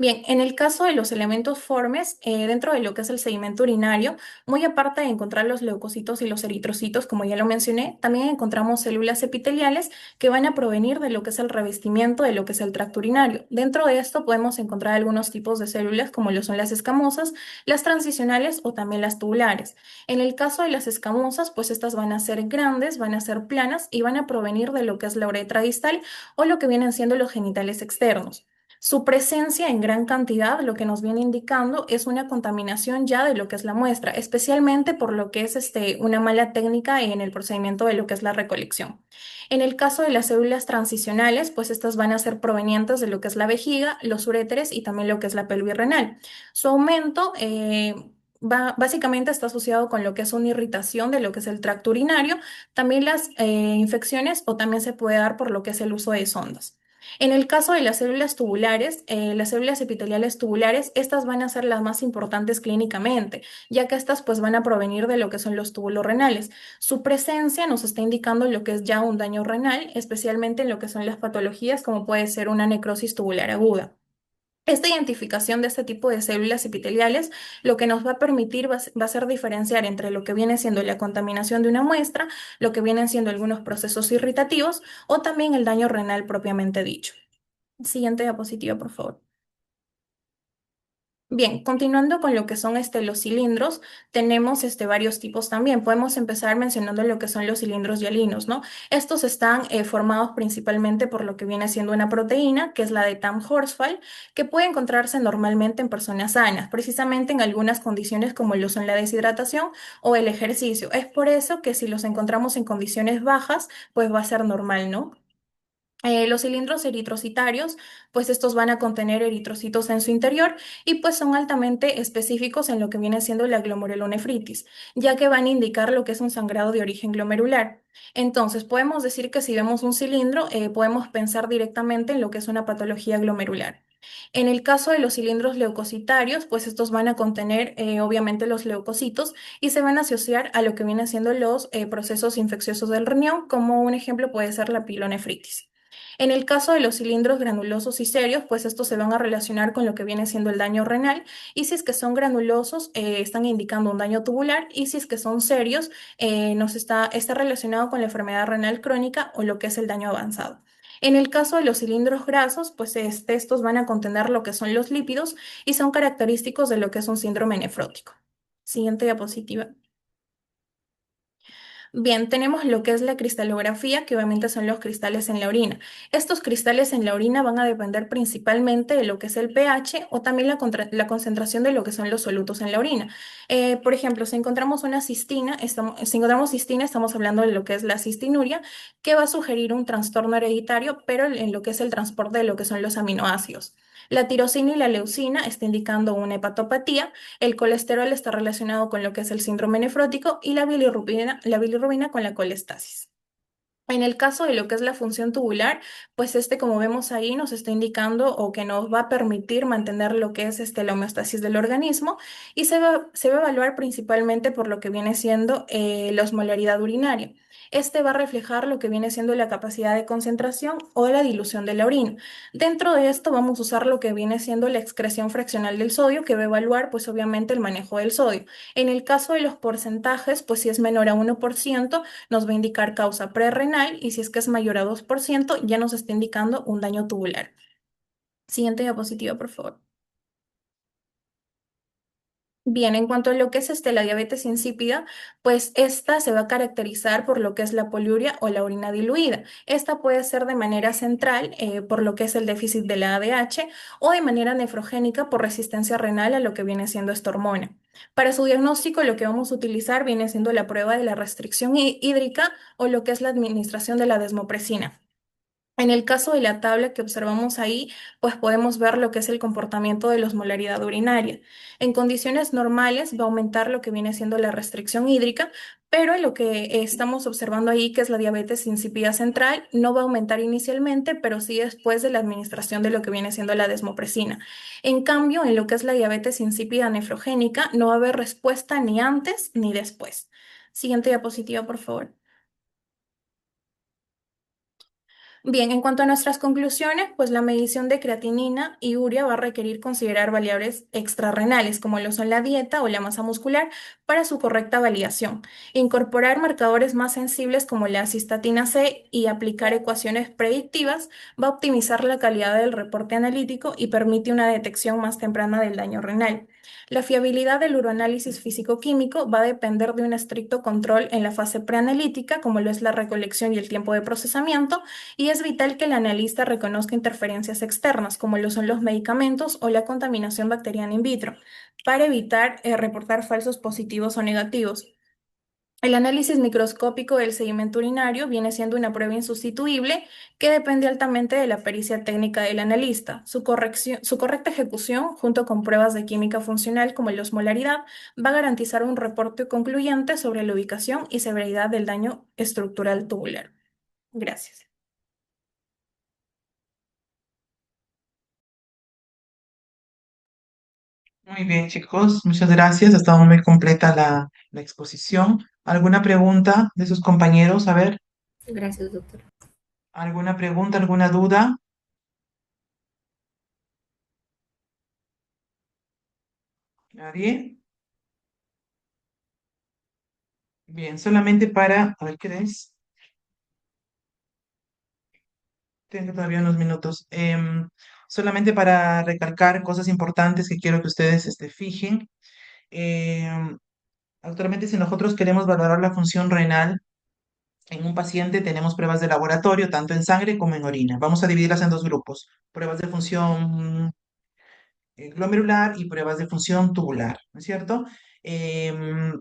Bien, en el caso de los elementos formes, dentro de lo que es el sedimento urinario, muy aparte de encontrar los leucocitos y los eritrocitos, como ya lo mencioné, también encontramos células epiteliales que van a provenir de lo que es el revestimiento de lo que es el tracto urinario. Dentro de esto podemos encontrar algunos tipos de células, como lo son las escamosas, las transicionales o también las tubulares. En el caso de las escamosas, pues estas van a ser grandes, van a ser planas y van a provenir de lo que es la uretra distal o lo que vienen siendo los genitales externos. Su presencia en gran cantidad lo que nos viene indicando es una contaminación ya de lo que es la muestra, especialmente por lo que es una mala técnica en el procedimiento de lo que es la recolección. En el caso de las células transicionales, pues estas van a ser provenientes de lo que es la vejiga, los uréteres y también lo que es la pelvis renal. Su aumento básicamente está asociado con lo que es una irritación de lo que es el tracto urinario, también las infecciones o también se puede dar por lo que es el uso de sondas. En el caso de las células tubulares, las células epiteliales tubulares, estas van a ser las más importantes clínicamente, ya que estas pues van a provenir de lo que son los túbulos renales. Su presencia nos está indicando lo que es ya un daño renal, especialmente en lo que son las patologías como puede ser una necrosis tubular aguda. Esta identificación de este tipo de células epiteliales lo que nos va a permitir va a ser diferenciar entre lo que viene siendo la contaminación de una muestra, lo que vienen siendo algunos procesos irritativos o también el daño renal propiamente dicho. Siguiente diapositiva, por favor. Bien, continuando con lo que son los cilindros, tenemos varios tipos también. Podemos empezar mencionando lo que son los cilindros hialinos, ¿no? Estos están formados principalmente por lo que viene siendo una proteína, que es la de Tamm-Horsfall, que puede encontrarse normalmente en personas sanas, precisamente en algunas condiciones como lo son la deshidratación o el ejercicio. Es por eso que si los encontramos en condiciones bajas, pues va a ser normal, ¿no? Los cilindros eritrocitarios, pues estos van a contener eritrocitos en su interior y pues son altamente específicos en lo que viene siendo la glomerulonefritis, ya que van a indicar lo que es un sangrado de origen glomerular. Entonces, podemos decir que si vemos un cilindro, podemos pensar directamente en lo que es una patología glomerular. En el caso de los cilindros leucocitarios, pues estos van a contener obviamente los leucocitos y se van a asociar a lo que vienen siendo los procesos infecciosos del riñón, como un ejemplo puede ser la pilonefritis. En el caso de los cilindros granulosos y serios, pues estos se van a relacionar con lo que viene siendo el daño renal y si es que son granulosos, están indicando un daño tubular y si es que son serios, está relacionado con la enfermedad renal crónica o lo que es el daño avanzado. En el caso de los cilindros grasos, pues estos van a contener lo que son los lípidos y son característicos de lo que es un síndrome nefrótico. Siguiente diapositiva. Bien, tenemos lo que es la cristalografía, que obviamente son los cristales en la orina. Estos cristales en la orina van a depender principalmente de lo que es el pH o también la concentración de lo que son los solutos en la orina. Por ejemplo, si encontramos una cistina, si encontramos cistina, estamos hablando de lo que es la cistinuria, que va a sugerir un trastorno hereditario, pero en lo que es el transporte de lo que son los aminoácidos. La tirosina y la leucina está indicando una hepatopatía, el colesterol está relacionado con lo que es el síndrome nefrótico y la bilirrubina con la colestasis. En el caso de lo que es la función tubular, pues como vemos ahí, nos está indicando o que nos va a permitir mantener lo que es la homeostasis del organismo y se va a evaluar principalmente por lo que viene siendo la osmolaridad urinaria. Este va a reflejar lo que viene siendo la capacidad de concentración o la dilución de la orina. Dentro de esto vamos a usar lo que viene siendo la excreción fraccional del sodio, que va a evaluar pues obviamente el manejo del sodio. En el caso de los porcentajes, pues si es menor a 1%, nos va a indicar causa prerrenal y si es que es mayor a 2%, ya nos está indicando un daño tubular. Siguiente diapositiva, por favor. Bien, en cuanto a lo que es la diabetes insípida, pues esta se va a caracterizar por lo que es la poliuria o la orina diluida. Esta puede ser de manera central por lo que es el déficit de la ADH o de manera nefrogénica por resistencia renal a lo que viene siendo esta hormona. Para su diagnóstico, lo que vamos a utilizar viene siendo la prueba de la restricción hídrica o lo que es la administración de la desmopresina. En el caso de la tabla que observamos ahí, pues podemos ver lo que es el comportamiento de la osmolaridad urinaria. En condiciones normales va a aumentar lo que viene siendo la restricción hídrica, pero lo que estamos observando ahí, que es la diabetes insípida central, no va a aumentar inicialmente, pero sí después de la administración de lo que viene siendo la desmopresina. En cambio, en lo que es la diabetes insípida nefrogénica, no va a haber respuesta ni antes ni después. Siguiente diapositiva, por favor. Bien, en cuanto a nuestras conclusiones, pues la medición de creatinina y urea va a requerir considerar variables extrarrenales, como lo son la dieta o la masa muscular, para su correcta validación. Incorporar marcadores más sensibles como la cistatina C y aplicar ecuaciones predictivas va a optimizar la calidad del reporte analítico y permite una detección más temprana del daño renal. La fiabilidad del uroanálisis físico-químico va a depender de un estricto control en la fase preanalítica, como lo es la recolección y el tiempo de procesamiento, y es vital que el analista reconozca interferencias externas, como lo son los medicamentos o la contaminación bacteriana in vitro, para evitar reportar falsos positivos o negativos. El análisis microscópico del sedimento urinario viene siendo una prueba insustituible que depende altamente de la pericia técnica del analista. Su correcta ejecución, junto con pruebas de química funcional como la osmolaridad, va a garantizar un reporte concluyente sobre la ubicación y severidad del daño estructural tubular. Gracias. Muy bien, chicos, muchas gracias. Ha estado muy completa la exposición. ¿Alguna pregunta de sus compañeros? A ver, Gracias, doctora. ¿alguna pregunta, alguna duda? ¿Nadie? Bien, solamente para, a ver, ¿qué es? Tengo todavía unos minutos. Solamente para recalcar cosas importantes que quiero que ustedes fijen. Em, Actualmente, si nosotros queremos valorar la función renal en un paciente, tenemos pruebas de laboratorio, tanto en sangre como en orina. Vamos a dividirlas en dos grupos, pruebas de función glomerular y pruebas de función tubular, ¿no es cierto? Em,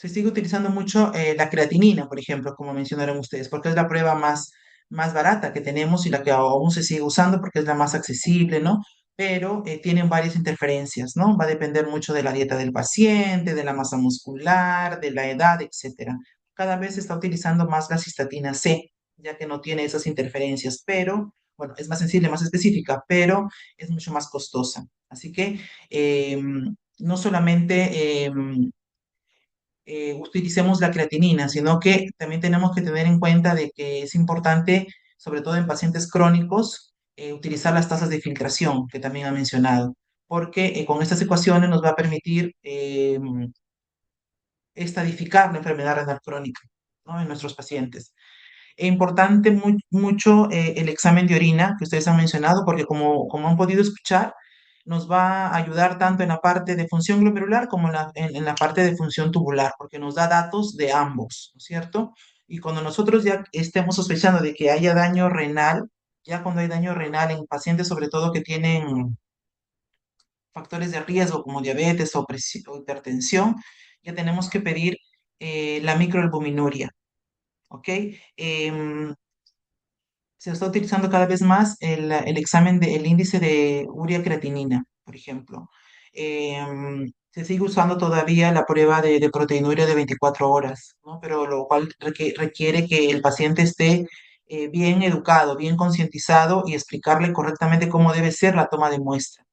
Se sigue utilizando mucho la creatinina, por ejemplo, como mencionaron ustedes, porque es la prueba más barata que tenemos y la que aún se sigue usando porque es la más accesible, ¿no? Pero tienen varias interferencias, ¿no? Va a depender mucho de la dieta del paciente, de la masa muscular, de la edad, etcétera. Cada vez se está utilizando más la cistatina C, ya que no tiene esas interferencias, pero, bueno, es más sensible, más específica, pero es mucho más costosa. Así que no solamente utilicemos la creatinina, sino que también tenemos que tener en cuenta de que es importante, sobre todo en pacientes crónicos, utilizar las tasas de filtración que también ha mencionado, porque con estas ecuaciones nos va a permitir estadificar la enfermedad renal crónica, ¿no? En nuestros pacientes. Es importante mucho el examen de orina que ustedes han mencionado, porque como han podido escuchar, nos va a ayudar tanto en la parte de función glomerular como en la parte de función tubular, porque nos da datos de ambos, ¿no es cierto? Y cuando nosotros ya estemos sospechando de que haya daño renal, ya cuando hay daño renal en pacientes sobre todo que tienen factores de riesgo como diabetes o hipertensión, ya tenemos que pedir la microalbuminuria, ¿ok? Se está utilizando cada vez más el examen del índice de urea creatinina, por ejemplo. Se sigue usando todavía la prueba de proteinuria de 24 horas, ¿no? Pero lo cual requiere que el paciente esté bien educado, bien concientizado y explicarle correctamente cómo debe ser la toma de muestra,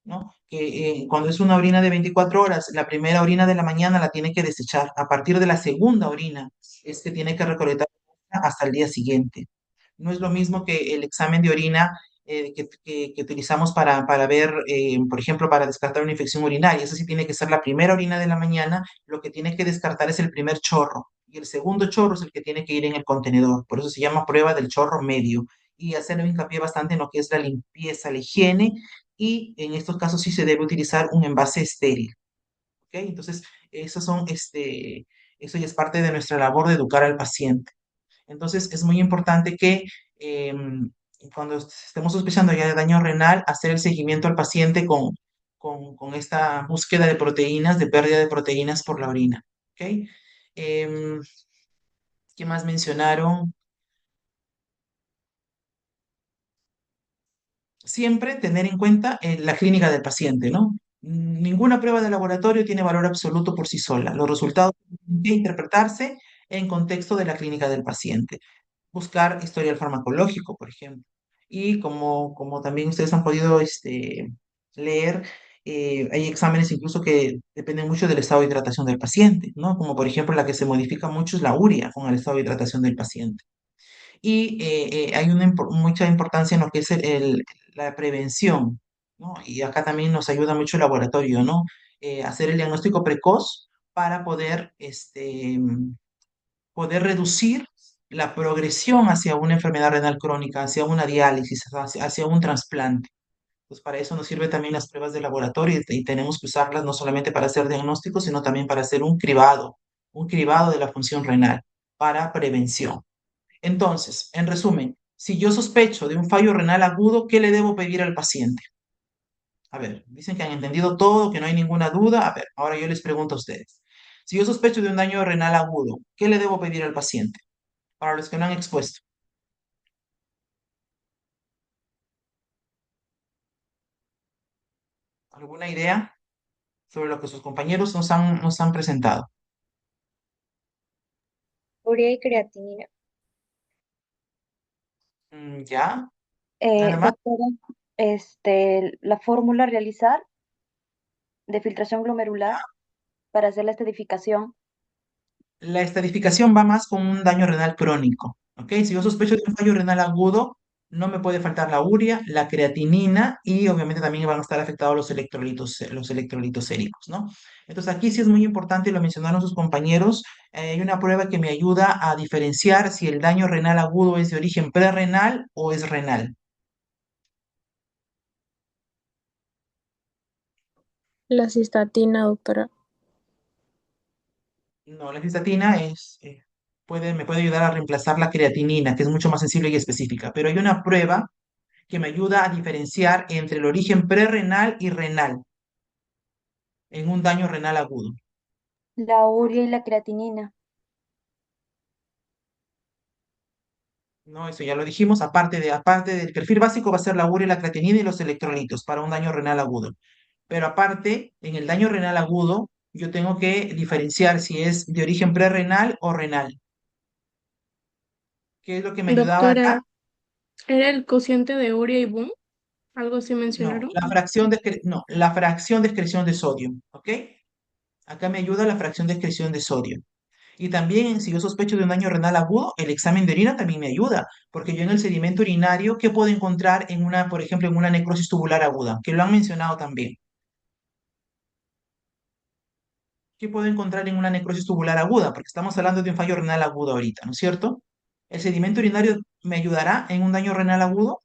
¿no? Que cuando es una orina de 24 horas, la primera orina de la mañana la tiene que desechar. A partir de la segunda orina es que tiene que recolectar hasta el día siguiente. No es lo mismo que el examen de orina que utilizamos para ver, por ejemplo, para descartar una infección urinaria. Eso sí tiene que ser la primera orina de la mañana. Lo que tiene que descartar es el primer chorro. Y el segundo chorro es el que tiene que ir en el contenedor. Por eso se llama prueba del chorro medio. Y hacer hincapié bastante en lo que es la limpieza, la higiene. Y en estos casos sí se debe utilizar un envase estéril. ¿Ok? Entonces, eso ya es parte de nuestra labor de educar al paciente. Entonces, es muy importante que cuando estemos sospechando ya de daño renal, hacer el seguimiento al paciente con esta búsqueda de proteínas, de pérdida de proteínas por la orina. ¿Ok? Em, ¿Qué más mencionaron? Siempre tener en cuenta la clínica del paciente, ¿no? Ninguna prueba de laboratorio tiene valor absoluto por sí sola. Los resultados tienen que interpretarse en contexto de la clínica del paciente. Buscar historial farmacológico, por ejemplo. Y como también ustedes han podido leer, hay exámenes incluso que dependen mucho del estado de hidratación del paciente, ¿no? Como por ejemplo la que se modifica mucho es la urea con el estado de hidratación del paciente. Y hay mucha importancia en lo que es la prevención, ¿no? Y acá también nos ayuda mucho el laboratorio, ¿no? Hacer el diagnóstico precoz para poder reducir la progresión hacia una enfermedad renal crónica, hacia una diálisis, hacia un trasplante. Pues para eso nos sirven también las pruebas de laboratorio y tenemos que usarlas no solamente para hacer diagnósticos, sino también para hacer un cribado de la función renal para prevención. Entonces, en resumen, si yo sospecho de un fallo renal agudo, ¿qué le debo pedir al paciente? A ver, dicen que han entendido todo, que no hay ninguna duda. A ver, ahora yo les pregunto a ustedes. Si yo sospecho de un daño renal agudo, ¿qué le debo pedir al paciente? Para los que no han expuesto. ¿Alguna idea sobre lo que sus compañeros nos han presentado? Urea y creatinina. ¿Ya? ¿Nada más? Doctora, la fórmula a realizar de filtración glomerular para hacer la estadificación. La estadificación va más con un daño renal crónico, ¿ok? Si yo sospecho de un fallo renal agudo, no me puede faltar la urea, la creatinina y obviamente también van a estar afectados los electrolitos séricos, ¿no? Entonces aquí sí es muy importante, lo mencionaron sus compañeros, hay una prueba que me ayuda a diferenciar si el daño renal agudo es de origen prerrenal o es renal. La cistatina, doctora. No, la cistatina me puede ayudar a reemplazar la creatinina, que es mucho más sensible y específica, pero hay una prueba que me ayuda a diferenciar entre el origen prerrenal y renal en un daño renal agudo. La urea y la creatinina. No, eso ya lo dijimos, aparte del perfil básico va a ser la urea y la creatinina y los electrolitos para un daño renal agudo. Pero aparte, en el daño renal agudo, yo tengo que diferenciar si es de origen prerrenal o renal. ¿Qué es lo que me ayudaba acá? Doctora, ¿era el cociente de urea y boom? ¿Algo así No, mencionaron? la fracción de excreción de sodio, ¿ok? Acá me ayuda la fracción de excreción de sodio. Y también, si yo sospecho de un daño renal agudo, el examen de orina también me ayuda, porque yo en el sedimento urinario, ¿qué puedo encontrar en una, por ejemplo, en una necrosis tubular aguda? Que lo han mencionado también. ¿Qué puedo encontrar en una necrosis tubular aguda? Porque estamos hablando de un fallo renal agudo ahorita, ¿no es cierto? ¿El sedimento urinario me ayudará en un daño renal agudo?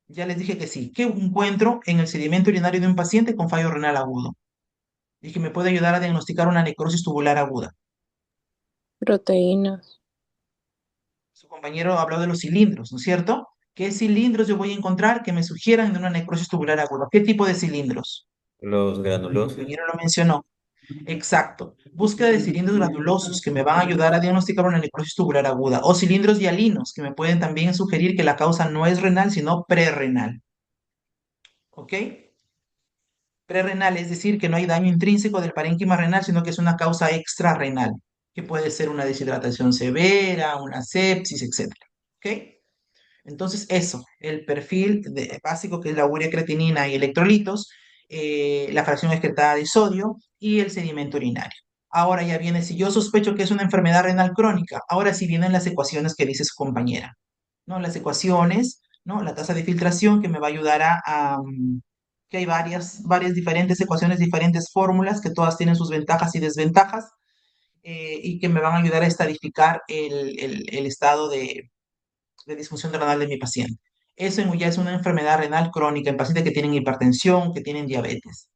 Ya les dije que sí. ¿Qué encuentro en el sedimento urinario de un paciente con fallo renal agudo? Y que me puede ayudar a diagnosticar una necrosis tubular aguda. Proteínas. Su compañero habló de los cilindros, ¿no es cierto? ¿Qué cilindros yo voy a encontrar que me sugieran de una necrosis tubular aguda? ¿Qué tipo de cilindros? Los Mi granulosos. compañero lo mencionó. Exacto. Búsqueda de cilindros granulosos que me van a ayudar a diagnosticar una necrosis tubular aguda. O cilindros hialinos que me pueden también sugerir que la causa no es renal, sino prerrenal. ¿Ok? Prerrenal, es decir, que no hay daño intrínseco del parénquima renal, sino que es una causa extrarrenal, que puede ser una deshidratación severa, una sepsis, etcétera. ¿Ok? Entonces, eso, el perfil básico que es la urea, creatinina y electrolitos, la fracción excretada de sodio y el sedimento urinario. Ahora ya viene, si yo sospecho que es una enfermedad renal crónica, ahora sí vienen las ecuaciones que dice su compañera, ¿no? Las ecuaciones, ¿no? La tasa de filtración que me va a ayudar que hay varias diferentes ecuaciones, diferentes fórmulas, que todas tienen sus ventajas y desventajas, y que me van a ayudar a estadificar el estado de disfunción renal de mi paciente. Eso ya es una enfermedad renal crónica en pacientes que tienen hipertensión, que tienen diabetes.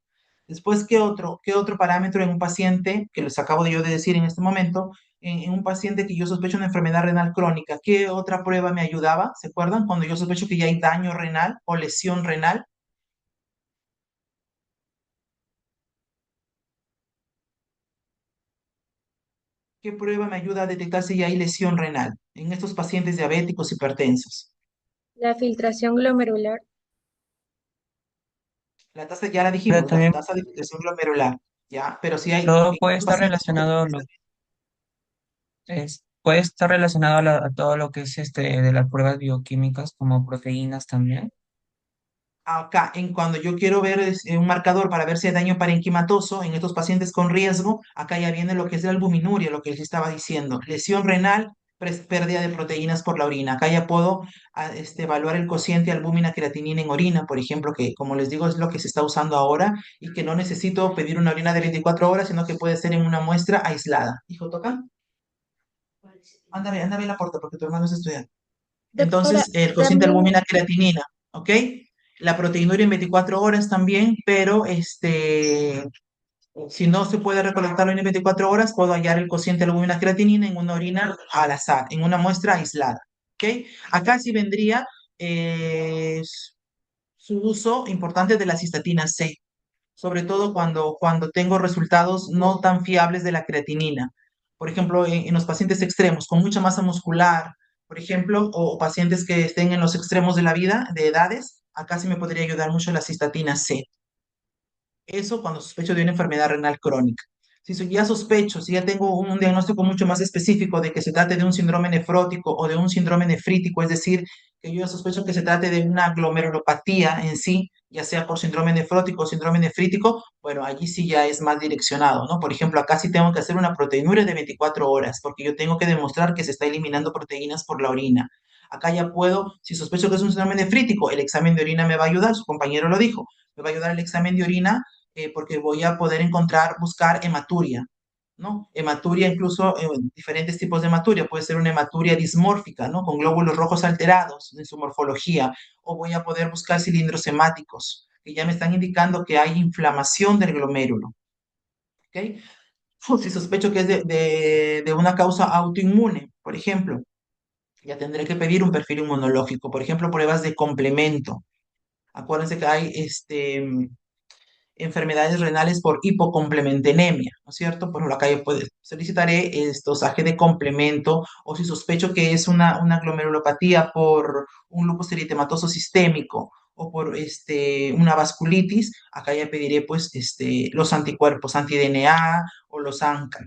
Después, qué otro parámetro en un paciente, que les acabo de yo de decir en este momento, en un paciente que yo sospecho una enfermedad renal crónica, qué otra prueba me ayudaba? ¿Se acuerdan? Cuando yo sospecho que ya hay daño renal o lesión renal, ¿qué prueba me ayuda a detectar si ya hay lesión renal en estos pacientes diabéticos hipertensos? La filtración glomerular. La tasa ya la Pero dijimos, la también tasa de filtración glomerular, ¿ya? Pero si hay todo en puede estos estar pacientes. relacionado, puede estar relacionado a todo lo que es de las pruebas bioquímicas como proteínas también. Acá, en cuando yo quiero ver un marcador para ver si hay daño parenquimatoso en estos pacientes con riesgo, acá ya viene lo que es la albuminuria, lo que les estaba diciendo. Lesión renal, pérdida de proteínas por la orina. Acá ya puedo evaluar el cociente albúmina creatinina en orina, por ejemplo, que como les digo es lo que se está usando ahora y que no necesito pedir una orina de 24 horas, sino que puede ser en una muestra aislada. Hijo, toca. Ándame, la puerta porque tu hermano es estudiante. Doctora, Entonces, el cociente también, albúmina creatinina, ¿ok? La proteinuria en 24 horas también, pero si no se puede recolectarlo en 24 horas, puedo hallar el cociente de albúmina creatinina en una orina al azar, en una muestra aislada. ¿Ok? Acá sí vendría eh, su uso importante de la cistatina C, sobre todo cuando tengo resultados no tan fiables de la creatinina. Por ejemplo, en los pacientes extremos con mucha masa muscular, por ejemplo, o pacientes que estén en los extremos de la vida, de edades, acá sí me podría ayudar mucho la cistatina C. Eso cuando sospecho de una enfermedad renal crónica. Si ya sospecho, si ya tengo un diagnóstico mucho más específico de que se trate de un síndrome nefrótico o de un síndrome nefrítico, es decir, que yo ya sospecho que se trate de una glomerulopatía en sí, ya sea por síndrome nefrótico o síndrome nefrítico, bueno, allí sí ya es más direccionado, ¿no? Por ejemplo, acá sí tengo que hacer una proteinuria de 24 horas, porque yo tengo que demostrar que se está eliminando proteínas por la orina. Acá ya puedo, si sospecho que es un síndrome nefrítico, el examen de orina me va a ayudar, su compañero lo dijo, me va a ayudar el examen de orina porque voy a poder buscar hematuria, ¿no? Hematuria, incluso diferentes tipos de hematuria. Puede ser una hematuria dismórfica, ¿no? Con glóbulos rojos alterados en su morfología. O voy a poder buscar cilindros hemáticos, que ya me están indicando que hay inflamación del glomérulo. ¿Ok? Si sospecho que es de una causa autoinmune, por ejemplo, ya tendré que pedir un perfil inmunológico. Por ejemplo, pruebas de complemento. Acuérdense que hay enfermedades renales por hipocomplementemia, ¿no es cierto? Por lo acá yo solicitaré dosaje de complemento o si sospecho que es una glomerulopatía por un lupus eritematoso sistémico o por una vasculitis, acá ya pediré pues los anticuerpos anti-DNA o los ANCA,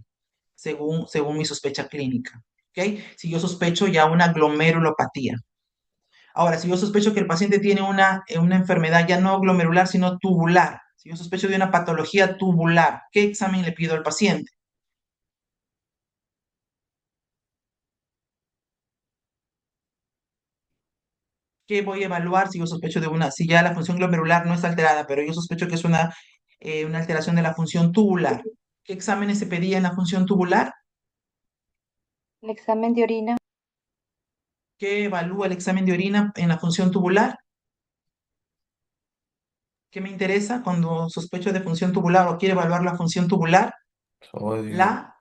según mi sospecha clínica. ¿Ok? Si yo sospecho ya una glomerulopatía. Ahora, si yo sospecho que el paciente tiene una enfermedad ya no glomerular, sino tubular, si yo sospecho de una patología tubular, ¿qué examen le pido al paciente? ¿Qué voy a evaluar si yo sospecho si ya la función glomerular no está alterada, pero yo sospecho que es una alteración de la función tubular? ¿Qué exámenes se pedía en la función tubular? El examen de orina. ¿Qué evalúa el examen de orina en la función tubular? ¿Qué me interesa cuando sospecho de función tubular o quiero evaluar la función tubular? Sodio. La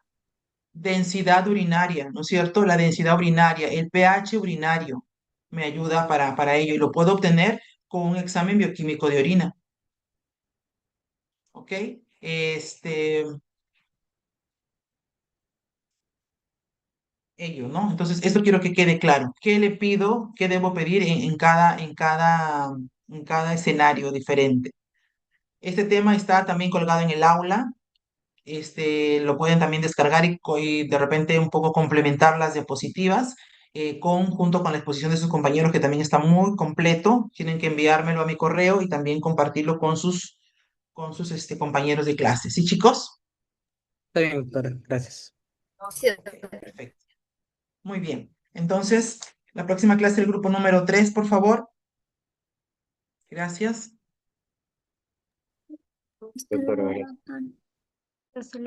densidad urinaria, ¿no es cierto? La densidad urinaria, el pH urinario me ayuda para ello y lo puedo obtener con un examen bioquímico de orina, ¿ok? Ello, ¿no? Entonces, esto quiero que quede claro. ¿Qué le pido? ¿Qué debo pedir en cada escenario diferente? Este tema está también colgado en el aula. Lo pueden también descargar y de repente un poco complementar las diapositivas junto con la exposición de sus compañeros que también está muy completo. Tienen que enviármelo a mi correo y también compartirlo con sus compañeros de clase. ¿Sí, chicos? Está bien, doctora, gracias. Sí, Ok, perfecto. Muy bien. Entonces, la próxima clase del grupo número 3, por favor. Gracias. Hasta luego, doctor. Hasta luego.